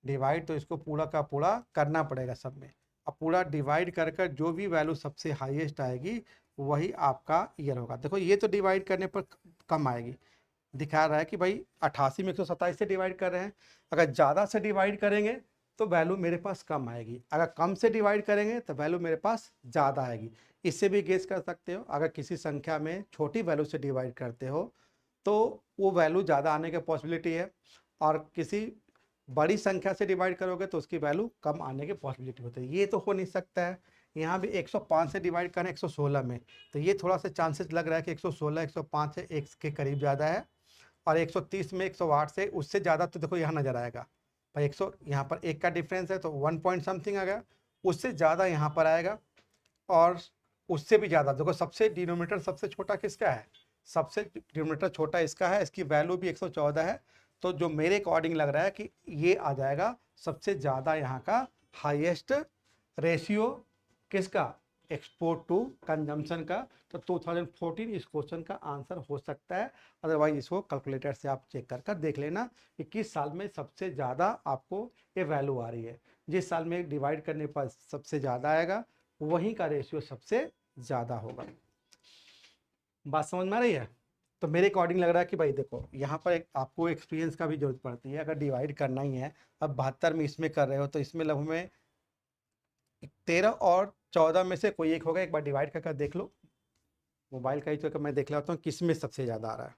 डिवाइड तो इसको पूरा का पूरा करना पड़ेगा सब में। अब पूरा डिवाइड कर कर जो भी वैल्यू सबसे हाईएस्ट आएगी वही आपका ईयर होगा। देखो ये तो डिवाइड करने पर कम आएगी, दिखा रहा है कि भाई 88 में 127 से डिवाइड कर रहे हैं। अगर ज़्यादा से डिवाइड करेंगे तो वैल्यू मेरे पास कम आएगी, अगर कम से डिवाइड करेंगे तो वैल्यू मेरे पास ज़्यादा आएगी। इससे भी गेस कर सकते हो, अगर किसी संख्या में छोटी वैल्यू से डिवाइड करते हो तो वो वैल्यू ज़्यादा आने की पॉसिबिलिटी है, और किसी बड़ी संख्या से डिवाइड करोगे तो उसकी वैल्यू कम आने की पॉसिबिलिटी होती है। ये तो हो नहीं सकता है। यहाँ भी 105 से डिवाइड करें 116 में, तो ये थोड़ा सा चांसेस लग रहा है कि 116 105 से एक के करीब ज़्यादा है, और 130 में 108 से उससे ज़्यादा तो देखो यहाँ नज़र आएगा भाई 100, यहाँ पर एक का डिफरेंस है तो 1 पॉइंट समथिंग आ गया, उससे ज़्यादा यहाँ पर आएगा, और उससे भी ज़्यादा। देखो सबसे डिनोमिनेटर सबसे छोटा किसका है, सबसे डिनोमिनेटर छोटा इसका है, इसकी वैल्यू भी 114 है। तो जो मेरे अकॉर्डिंग लग रहा है कि ये आ जाएगा सबसे ज़्यादा यहाँ का हाईएस्ट रेशियो किसका, एक्सपोर्ट टू कंजम्पशन का। तो 2014 इस क्वेश्चन का आंसर हो सकता है। अदरवाइज इसको कैलकुलेटर से आप चेक कर कर देख लेना कि किस साल में सबसे ज़्यादा आपको ये वैल्यू आ रही है। जिस साल में डिवाइड करने पर सबसे ज़्यादा आएगा वहीं का रेशियो सबसे ज़्यादा होगा। बात समझ में आ रही है। तो मेरे अकॉर्डिंग लग रहा है कि भाई देखो यहाँ पर एक आपको एक्सपीरियंस का भी जरूरत पड़ती है। अगर डिवाइड करना ही है, अब 72 में इसमें कर रहे हो तो इसमें लगभग में 13 और 14 में से कोई एक होगा। एक बार डिवाइड कर देख लो, मोबाइल का ही तो मैं देख लेता हूँ किस में सबसे ज़्यादा आ रहा है।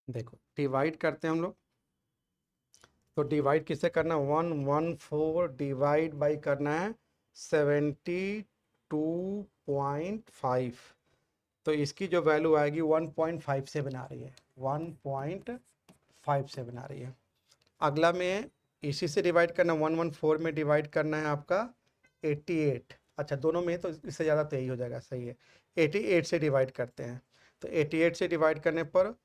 देखो डिवाइड करते हैं हम लोग, तो डिवाइड किससे करना है, 114 डिवाइड बाई करना है 72.5। तो इसकी जो वैल्यू आएगी 1.57 आ रही है, 1.57 आ रही है। अगला में इसी से डिवाइड करना, 114 में डिवाइड करना है आपका 88। अच्छा दोनों में तो इससे ज़्यादा तो यही हो जाएगा, सही है। 88 से डिवाइड करते हैं, तो 88 से डिवाइड करने पर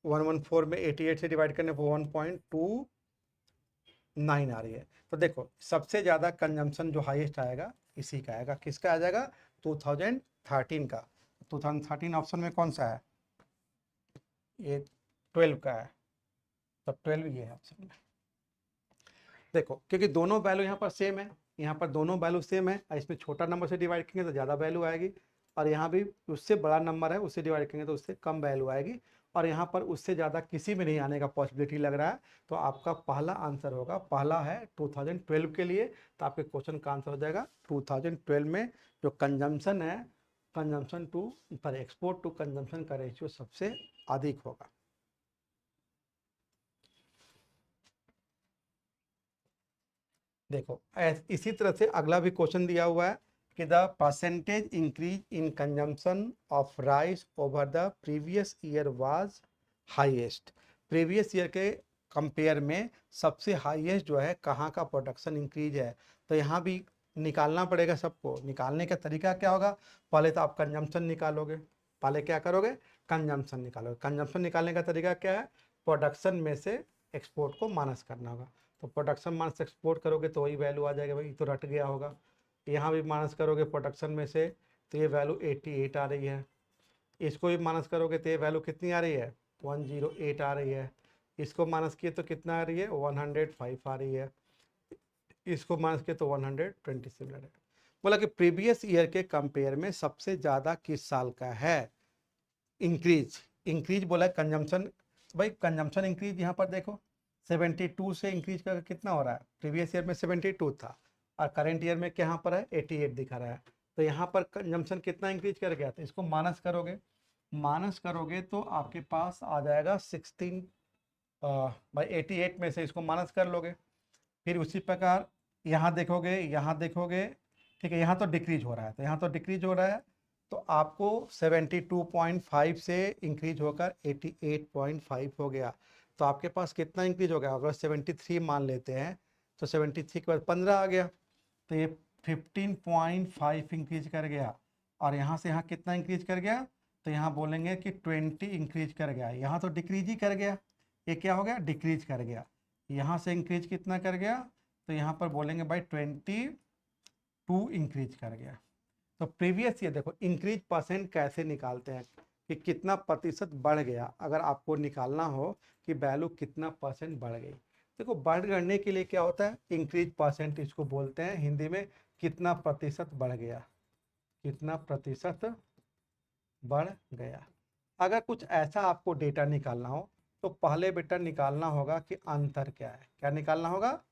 114 में 88 से डिवाइड करने पर 1.29 आ रही है। तो देखो सबसे ज़्यादा कंजम्पशन जो हाईएस्ट आएगा इसी का आएगा। किसका आ जाएगा, 2013 का। 2013 ऑप्शन में कौन सा है, ये 12 का है, तो 12 ये है ऑप्शन में। देखो क्योंकि दोनों वैल्यू यहाँ पर सेम है, यहाँ पर दोनों वैल्यू सेम है, और इसमें छोटा नंबर से डिवाइड करेंगे तो ज़्यादा वैल्यू आएगी, और यहाँ भी उससे बड़ा नंबर है उससे डिवाइड करेंगे तो उससे कम वैल्यू आएगी, और यहाँ पर उससे ज़्यादा किसी में नहीं आने का पॉसिबिलिटी लग रहा है। तो आपका पहला आंसर होगा, पहला है 2012 के लिए, तो आपके क्वेश्चन का आंसर हो जाएगा 2012 में जो कंजम्पशन है, कंजम्पशन टू पर एक्सपोर्ट टू कंजम्पशन का रेशियो सबसे अधिक होगा। देखो इसी तरह से अगला भी क्वेश्चन दिया हुआ है कि the percentage increase in consumption of rice over the previous year was highest. Previous year के कंपेयर में सबसे हाईएस्ट जो है कहाँ का प्रोडक्शन इंक्रीज है। तो यहाँ भी निकालना पड़ेगा सबको। निकालने का तरीका क्या होगा, पहले तो आप कंजम्पशन निकालोगे, पहले क्या करोगे, कंजम्पशन निकालोगे। कंजम्पशन निकालने का तरीका क्या है, प्रोडक्शन में से एक्सपोर्ट को माइनस करना होगा। तो प्रोडक्शन माइनस एक्सपोर्ट करोगे तो वही वैल्यू आ जाएगा, भाई तो रट गया होगा। यहाँ भी माइनस करोगे प्रोडक्शन में से तो ये वैल्यू 88 आ रही है। इसको भी माइनस करोगे तो ये वैल्यू कितनी आ रही है, 108 आ रही है। इसको माइनस किए तो कितना आ रही है, 105 आ रही है। इसको माइनस किए तो 127 आ रही है। बोला कि प्रीवियस ईयर के कंपेयर में सबसे ज़्यादा किस साल का है। इंक्रीज, इंक्रीज बोला कंजम्पशन, तो भाई कंजम्पशन इंक्रीज यहाँ पर देखो 72 से इंक्रीज कर कितना हो रहा है, प्रीवियस ईयर में 72 था और करंट ईयर में क्या यहाँ पर है 88 दिखा रहा है। तो यहाँ पर कंजम्पशन कितना इंक्रीज कर गया, तो इसको माइनस करोगे, माइनस करोगे तो आपके पास आ जाएगा 16 भाई 88 में से इसको माइनस कर लोगे। फिर उसी प्रकार यहाँ देखोगे, यहाँ देखोगे, ठीक है, यहाँ तो डिक्रीज हो रहा है, तो यहाँ तो डिक्रीज हो रहा है, तो आपको 72.5 से इंक्रीज होकर 88.5 हो गया। तो आपके पास कितना इंक्रीज हो गया, अगर 73 मान लेते हैं तो 73 के बाद 15 आ गया, तो ये 15.5 इंक्रीज कर गया। और यहाँ से यहाँ कितना इंक्रीज कर गया, तो यहाँ बोलेंगे कि 20 इंक्रीज कर गया। यहाँ तो डिक्रीज ही कर गया, ये क्या हो गया, डिक्रीज कर गया। यहाँ से इंक्रीज कितना कर गया, तो यहाँ पर बोलेंगे भाई 22 इंक्रीज कर गया। तो प्रीवियस ईयर देखो इंक्रीज परसेंट कैसे निकालते हैं कि कितना प्रतिशत बढ़ गया, अगर आपको निकालना हो कि वैल्यू कितना परसेंट बढ़ गई। देखो बढ़ने के लिए क्या होता है, इंक्रीज परसेंट इसको बोलते हैं हिंदी में, कितना प्रतिशत बढ़ गया, कितना प्रतिशत बढ़ गया। अगर कुछ ऐसा आपको डेटा निकालना हो तो पहले बेटा निकालना होगा कि अंतर क्या है, क्या निकालना होगा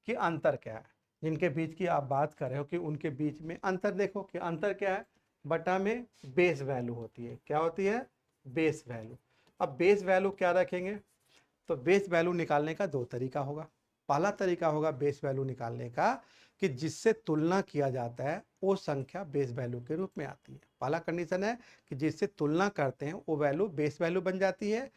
कि अंतर क्या है, जिनके बीच की आप बात कर रहे हो कि उनके बीच में अंतर देखो कि अंतर क्या है, बटा में बेस वैल्यू होती है, क्या होती है, बेस वैल्यू। अब बेस वैल्यू क्या रखेंगे, तो बेस वैल्यू निकालने का दो तरीका होगा। पहला तरीका होगा बेस वैल्यू निकालने का कि जिससे तुलना किया जाता है वो संख्या बेस वैल्यू के रूप में आती है। पहला कंडीशन है कि जिससे तुलना करते हैं वो वैल्यू बेस वैल्यू बन जाती है।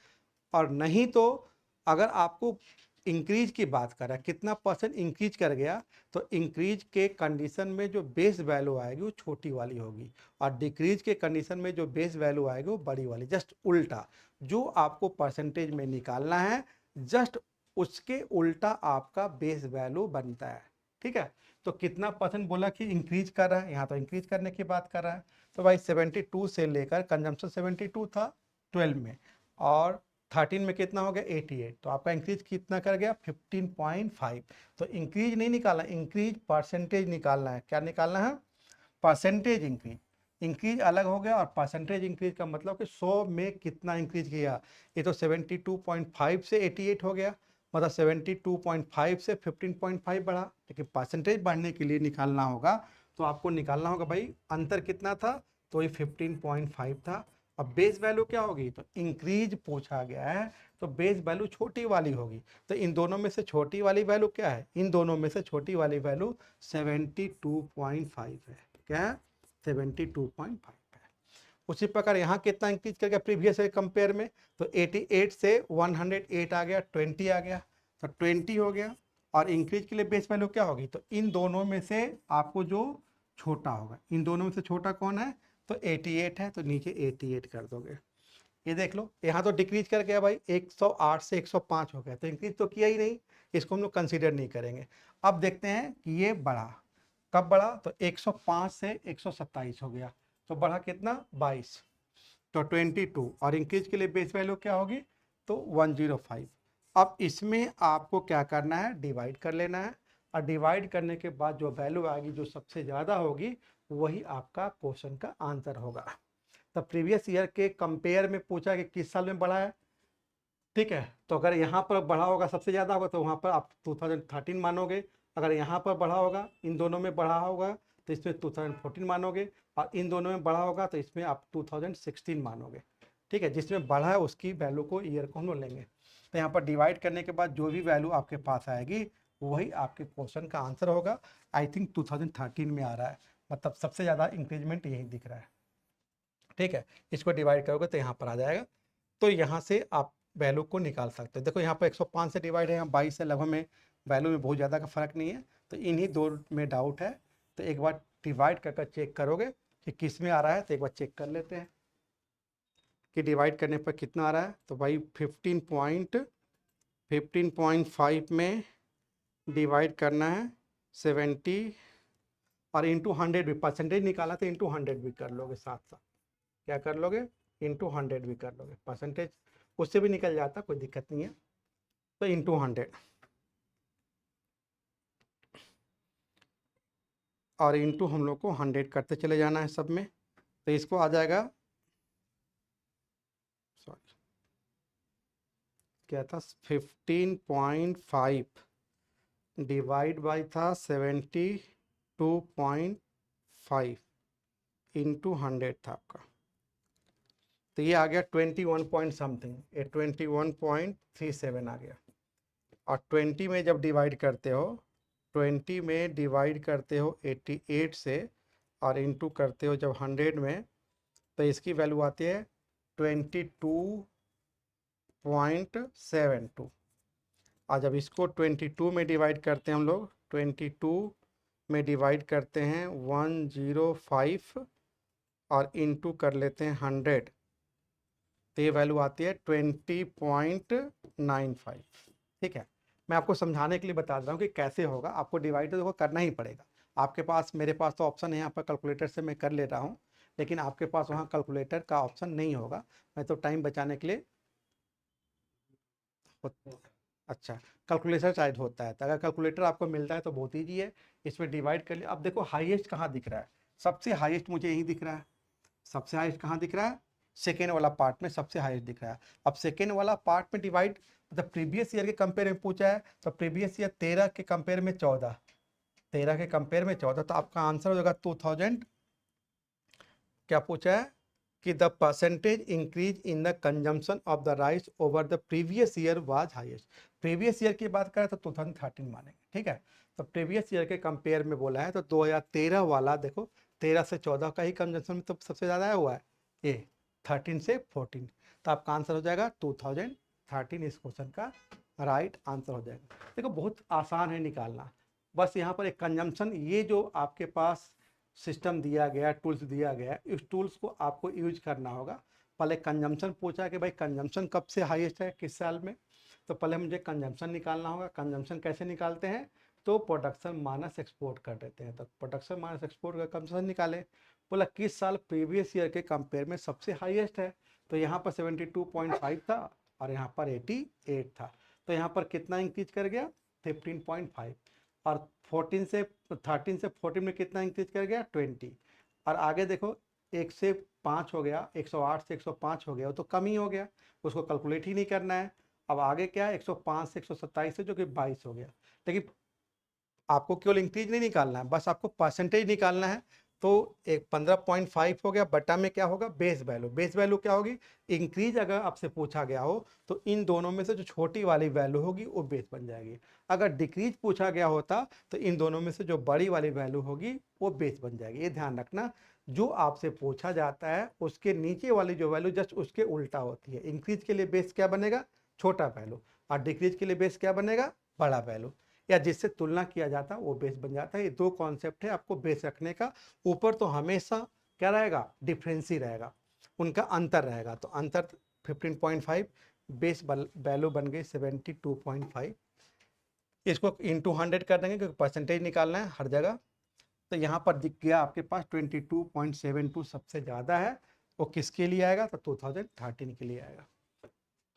और नहीं तो अगर आपको इंक्रीज की बात कर रहा है, कितना परसेंट इंक्रीज कर गया, तो इंक्रीज के कंडीशन में जो बेस वैल्यू आएगी वो छोटी वाली होगी और डिक्रीज के कंडीशन में जो बेस वैल्यू आएगी वो बड़ी वाली, जस्ट उल्टा। जो आपको परसेंटेज में निकालना है जस्ट उसके उल्टा आपका बेस वैल्यू बनता है। ठीक है, तो कितना परसेंट बोला कि इंक्रीज कर रहा है, यहाँ तो इंक्रीज करने की बात कर रहा है। तो भाई 72 से लेकर कंजम्पशन 72 था 12 में और 13 में कितना हो गया 88, तो आपका इंक्रीज कितना कर गया 15.5। तो इंक्रीज नहीं निकालना, इंक्रीज परसेंटेज निकालना है। क्या निकालना है, परसेंटेज इंक्रीज। इंक्रीज अलग हो गया और परसेंटेज इंक्रीज का मतलब कि 100 में कितना इंक्रीज किया। ये तो 72.5 से 88 हो गया, मतलब 72.5 से 15.5 बढ़ा, लेकिन परसेंटेज बढ़ने के लिए निकालना होगा तो आपको निकालना होगा भाई अंतर कितना था, तो ये 15.5 था। अब बेस वैल्यू क्या होगी, तो इंक्रीज पूछा गया है तो बेस वैल्यू छोटी वाली होगी। तो इन दोनों में से छोटी वाली वैल्यू क्या है, इन दोनों में से छोटी वाली वैल्यू 72.5 है। क्या है, 72.5 है। उसी प्रकार यहाँ कितना इंक्रीज कर गया प्रीवियस के कंपेयर में, तो 88 से 108 आ गया, 20 आ गया, तो 20 हो गया। और इंक्रीज के लिए बेस वैल्यू क्या होगी, तो इन दोनों में से आपको जो छोटा होगा, इन दोनों में से छोटा कौन है, तो 88 है, तो नीचे 88 कर दोगे। ये देख लो यहाँ तो डिक्रीज कर गया भाई, 108 से 105 हो गया, तो इंक्रीज तो किया ही नहीं, इसको हम लोग कंसीडर नहीं करेंगे। अब देखते हैं कि ये बढ़ा, कब बढ़ा, तो 105 से 127 हो गया, तो बढ़ा कितना 22, तो 22। और इंक्रीज के लिए बेस वैल्यू क्या होगी, तो 105। अब इसमें आपको क्या करना है, डिवाइड कर लेना है, और डिवाइड करने के बाद जो वैल्यू आएगी जो सबसे ज़्यादा होगी वही आपका क्वेश्चन का आंसर होगा। तो प्रीवियस ईयर के कंपेयर में पूछा कि किस साल में बढ़ा है, ठीक है, तो अगर यहाँ पर बढ़ा होगा सबसे ज़्यादा होगा तो वहाँ पर आप 2013 मानोगे, अगर यहाँ पर बढ़ा होगा, इन दोनों में बढ़ा होगा तो इसमें 2014 मानोगे, और इन दोनों में बढ़ा होगा तो इसमें आप 2016 मानोगे। ठीक है, जिसमें बढ़ा है उसकी वैल्यू को, ईयर को हम लोग लेंगे। तो यहाँ पर डिवाइड करने के बाद जो भी वैल्यू आपके पास आएगी वही आपके क्वेश्चन का आंसर होगा। आई थिंक 2013 में आ रहा है, मतलब सबसे ज़्यादा इंक्रीजमेंट यही दिख रहा है। ठीक है, इसको डिवाइड करोगे तो यहाँ पर आ जाएगा, तो यहाँ से आप वैल्यू को निकाल सकते हो। देखो यहाँ पर 105 से डिवाइड है, यहाँ 22 से, लगभग में वैल्यू में बहुत ज़्यादा का फर्क नहीं है, तो इन्हीं दो में डाउट है। तो एक बार डिवाइड कर चेक करोगे कि किस में आ रहा है, तो एक बार चेक कर लेते हैं कि डिवाइड करने पर कितना आ रहा है। तो भाई 15.5 में डिवाइड करना है 70 और इंटू 100 भी, परसेंटेज निकाला तो इंटू 100 भी कर लोगे, साथ साथ क्या कर लोगे, इंटू 100 भी कर लोगे, परसेंटेज उससे भी निकल जाता, कोई दिक्कत नहीं है। तो इंटू 100 और इंटू हम लोग को 100 करते चले जाना है सब में, तो इसको आ जाएगा क्या था 15.5 डिवाइड बाई था 72.5 इंटू 100 था आपका, तो ये आ गया 21 पॉइंट समथिंग, ये 21.37 आ गया। और 20 में जब डिवाइड करते हो, 20 में डिवाइड करते हो 88 से और इंटू करते हो जब 100 में, तो इसकी वैल्यू आती है 22.72। और जब इसको 22 में डिवाइड करते हैं हम लोग, 22 में डिवाइड करते हैं 105 और इंटू कर लेते हैं 100, तो ये वैल्यू आती है 20.95। ठीक है, मैं आपको समझाने के लिए बता रहा हूँ कि कैसे होगा, आपको डिवाइड तो करना ही पड़ेगा। आपके पास, मेरे पास तो ऑप्शन है यहाँ पर कैलकुलेटर से मैं कर ले रहा हूँ, लेकिन आपके पास वहाँ कैलकुलेटर का ऑप्शन नहीं होगा। मैं तो टाइम बचाने के लिए अच्छा, कैलकुलेटर शायद होता है, तो अगर कैलकुलेटर आपको मिलता है तो बहुत ईजी है, इसमें डिवाइड कर लिया। अब देखो हाईएस्ट कहाँ दिख रहा है, सबसे हाईएस्ट मुझे यही दिख रहा है। सबसे हाईएस्ट कहाँ दिख रहा है, सेकेंड वाला पार्ट में सबसे हाईएस्ट दिख रहा है। अब सेकेंड वाला पार्ट में डिवाइड, मतलब प्रीवियस ईयर के कंपेयर में पूछा है, तो प्रीवियस ईयर 13 के कंपेयर में 14, 13 के कंपेयर में 14, तो आपका आंसर हो जाएगा 2000। क्या पूछा है कि the percentage increase in the consumption of the rice over the previous year was highest. Previous year की बात करें तो 2013 मानेंगे, ठीक है। तो प्रीवियस ईयर के कंपेयर में बोला है, तो 2013 वाला देखो, 13 से 14 का ही कंजम्पशन तो सबसे ज़्यादा आया हुआ है, ये 13 से 14, तो आपका आंसर हो जाएगा 2013। इस क्वेश्चन का राइट आंसर हो जाएगा। देखो बहुत आसान है निकालना, बस यहाँ पर एक कंजम्पशन, ये जो आपके पास सिस्टम दिया गया, टूल्स दिया गया, इस टूल्स को आपको यूज करना होगा। पहले कंजम्पशन पूछा कि भाई कंजम्पशन कब से हाईएस्ट है, किस साल में, तो पहले मुझे कंजम्पशन निकालना होगा। कंजम्पशन कैसे निकालते हैं, तो प्रोडक्शन माइनस एक्सपोर्ट कर देते हैं, तो प्रोडक्शन माइनस एक्सपोर्ट का कंजम्पशन निकाले। बोला किस साल प्रीवियस ईयर के कंपेयर में सबसे हाईएस्ट है, तो यहाँ पर 72.5 था और यहाँ पर 88 था, तो यहाँ पर कितना इंक्रीज कर गया, 15.5। और 14 से 13 से 14 में कितना इंक्रीज कर गया, 20। और आगे देखो 1 से 5 हो गया, 108 से 105 हो गया, वो तो कम ही हो गया, उसको कैलकुलेट ही नहीं करना है। अब आगे क्या है, 105 से 127 से, जो कि 22 हो गया। लेकिन आपको केवल इंक्रीज नहीं निकालना है, बस आपको परसेंटेज निकालना है। तो एक 15.5 हो गया, बटा में क्या होगा, बेस वैल्यू। बेस वैल्यू क्या होगी, इंक्रीज अगर आपसे पूछा गया हो तो इन दोनों में से जो छोटी वाली वैल्यू होगी वो बेस बन जाएगी। अगर डिक्रीज पूछा गया होता तो इन दोनों में से जो बड़ी वाली वैल्यू होगी वो बेस बन जाएगी। ये ध्यान रखना, जो आपसे पूछा जाता है उसके नीचे वाली जो वैल्यू जस्ट उसके उल्टा होती है। इंक्रीज के लिए बेस क्या बनेगा, छोटा वैल्यू, और डिक्रीज के लिए बेस क्या बनेगा, बड़ा वैल्यू, या जिससे तुलना किया जाता है वो बेस बन जाता है। ये दो कॉन्सेप्ट है आपको बेस रखने का। ऊपर तो हमेशा क्या रहेगा, डिफरेंस ही रहेगा, उनका अंतर रहेगा। तो अंतर 15.5, बेस वैल्यू बन गई 72.5। इसको इंटू 100 कर देंगे क्योंकि परसेंटेज निकालना है हर जगह। तो यहाँ पर दिख गया आपके पास 22.72 सबसे ज़्यादा है, वो किसके लिए आएगा, तो 2013 के लिए आएगा।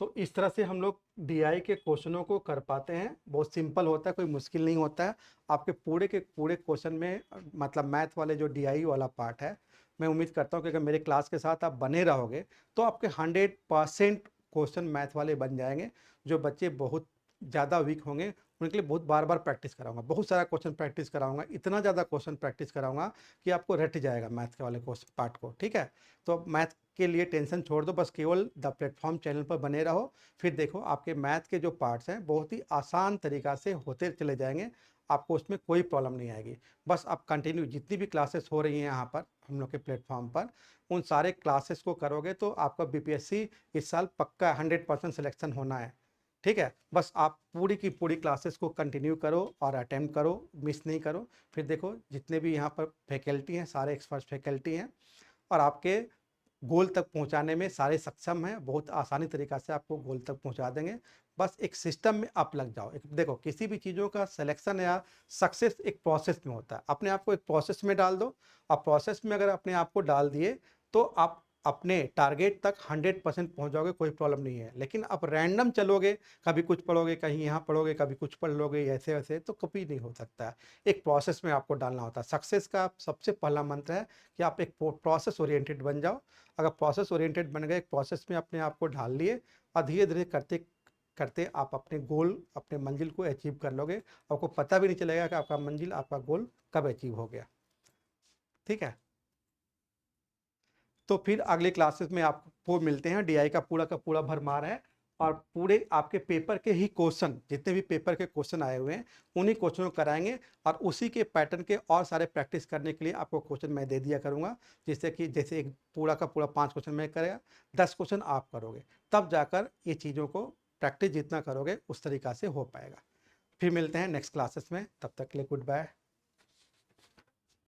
तो इस तरह से हम लोग डीआई के क्वेश्चनों को कर पाते हैं। बहुत सिंपल होता है, कोई मुश्किल नहीं होता है। आपके पूरे के पूरे क्वेश्चन में, मतलब मैथ वाले जो डीआई वाला पार्ट है, मैं उम्मीद करता हूँ कि अगर मेरे क्लास के साथ आप बने रहोगे तो आपके 100% क्वेश्चन मैथ वाले बन जाएंगे। जो बच्चे बहुत ज़्यादा वीक होंगे उनके लिए बहुत बार बार प्रैक्टिस कराऊंगा, बहुत सारा क्वेश्चन प्रैक्टिस कराऊंगा, इतना ज़्यादा क्वेश्चन प्रैक्टिस कराऊंगा कि आपको रट जाएगा मैथ के वाले क्वेश्चन पार्ट को। ठीक है, तो मैथ के लिए टेंशन छोड़ दो, बस केवल द प्लेटफॉर्म चैनल पर बने रहो। फिर देखो आपके मैथ के जो पार्ट्स हैं बहुत ही आसान तरीक़ा से होते चले जाएंगे, आपको उसमें कोई प्रॉब्लम नहीं आएगी। बस आप कंटिन्यू जितनी भी क्लासेस हो रही हैं यहाँ पर हम लोग के प्लेटफॉर्म पर, उन सारे क्लासेस को करोगे तो आपका बीपीएससी इस साल पक्का 100% सिलेक्शन होना है। ठीक है, बस आप पूरी की पूरी क्लासेस को कंटिन्यू करो और अटेम्प्ट करो, मिस नहीं करो। फिर देखो जितने भी यहाँ पर फैकल्टी हैं सारे एक्सपर्ट फैकल्टी हैं और आपके गोल तक पहुंचाने में सारे सक्षम हैं, बहुत आसानी तरीक़ा से आपको गोल तक पहुंचा देंगे। बस एक सिस्टम में आप लग जाओ। देखो किसी भी चीज़ों का सिलेक्शन या सक्सेस एक प्रोसेस में होता है, अपने आप को एक प्रोसेस में डाल दो। और प्रोसेस में अगर अपने आप को डाल दिए तो आप अपने टारगेट तक 100% पहुंच जाओगे, कोई प्रॉब्लम नहीं है। लेकिन आप रैंडम चलोगे, कभी कुछ पढ़ोगे, कहीं यहाँ पढ़ोगे, कभी कुछ पढ़ लोगे, ऐसे वैसे, तो कभी नहीं हो सकता है। एक प्रोसेस में आपको डालना होता है। सक्सेस का सबसे पहला मंत्र है कि आप एक प्रोसेस ओरिएंटेड बन जाओ। अगर प्रोसेस ओरिएंटेड बन गए, एक प्रोसेस में अपने आप को ढाल लिए और धीरे धीरे करते करते आप अपने गोल, अपने मंजिल को अचीव कर लोगे। आपको पता भी नहीं चलेगा कि आपका मंजिल, आपका गोल कब अचीव हो गया। ठीक है, तो फिर अगले क्लासेस में आपको मिलते हैं। डीआई का पूरा भरमार है और पूरे आपके पेपर के ही क्वेश्चन, जितने भी पेपर के क्वेश्चन आए हुए हैं उन्हीं क्वेश्चनों को कराएंगे और उसी के पैटर्न के और सारे प्रैक्टिस करने के लिए आपको क्वेश्चन मैं दे दिया करूंगा। जिससे कि जैसे एक पूरा का पूरा 5 क्वेश्चन मैं करेगा, 10 क्वेश्चन आप करोगे, तब जाकर ये चीज़ों को प्रैक्टिस जितना करोगे उस तरीका से हो पाएगा। फिर मिलते हैं नेक्स्ट क्लासेस में, तब तक के लिए गुड बाय।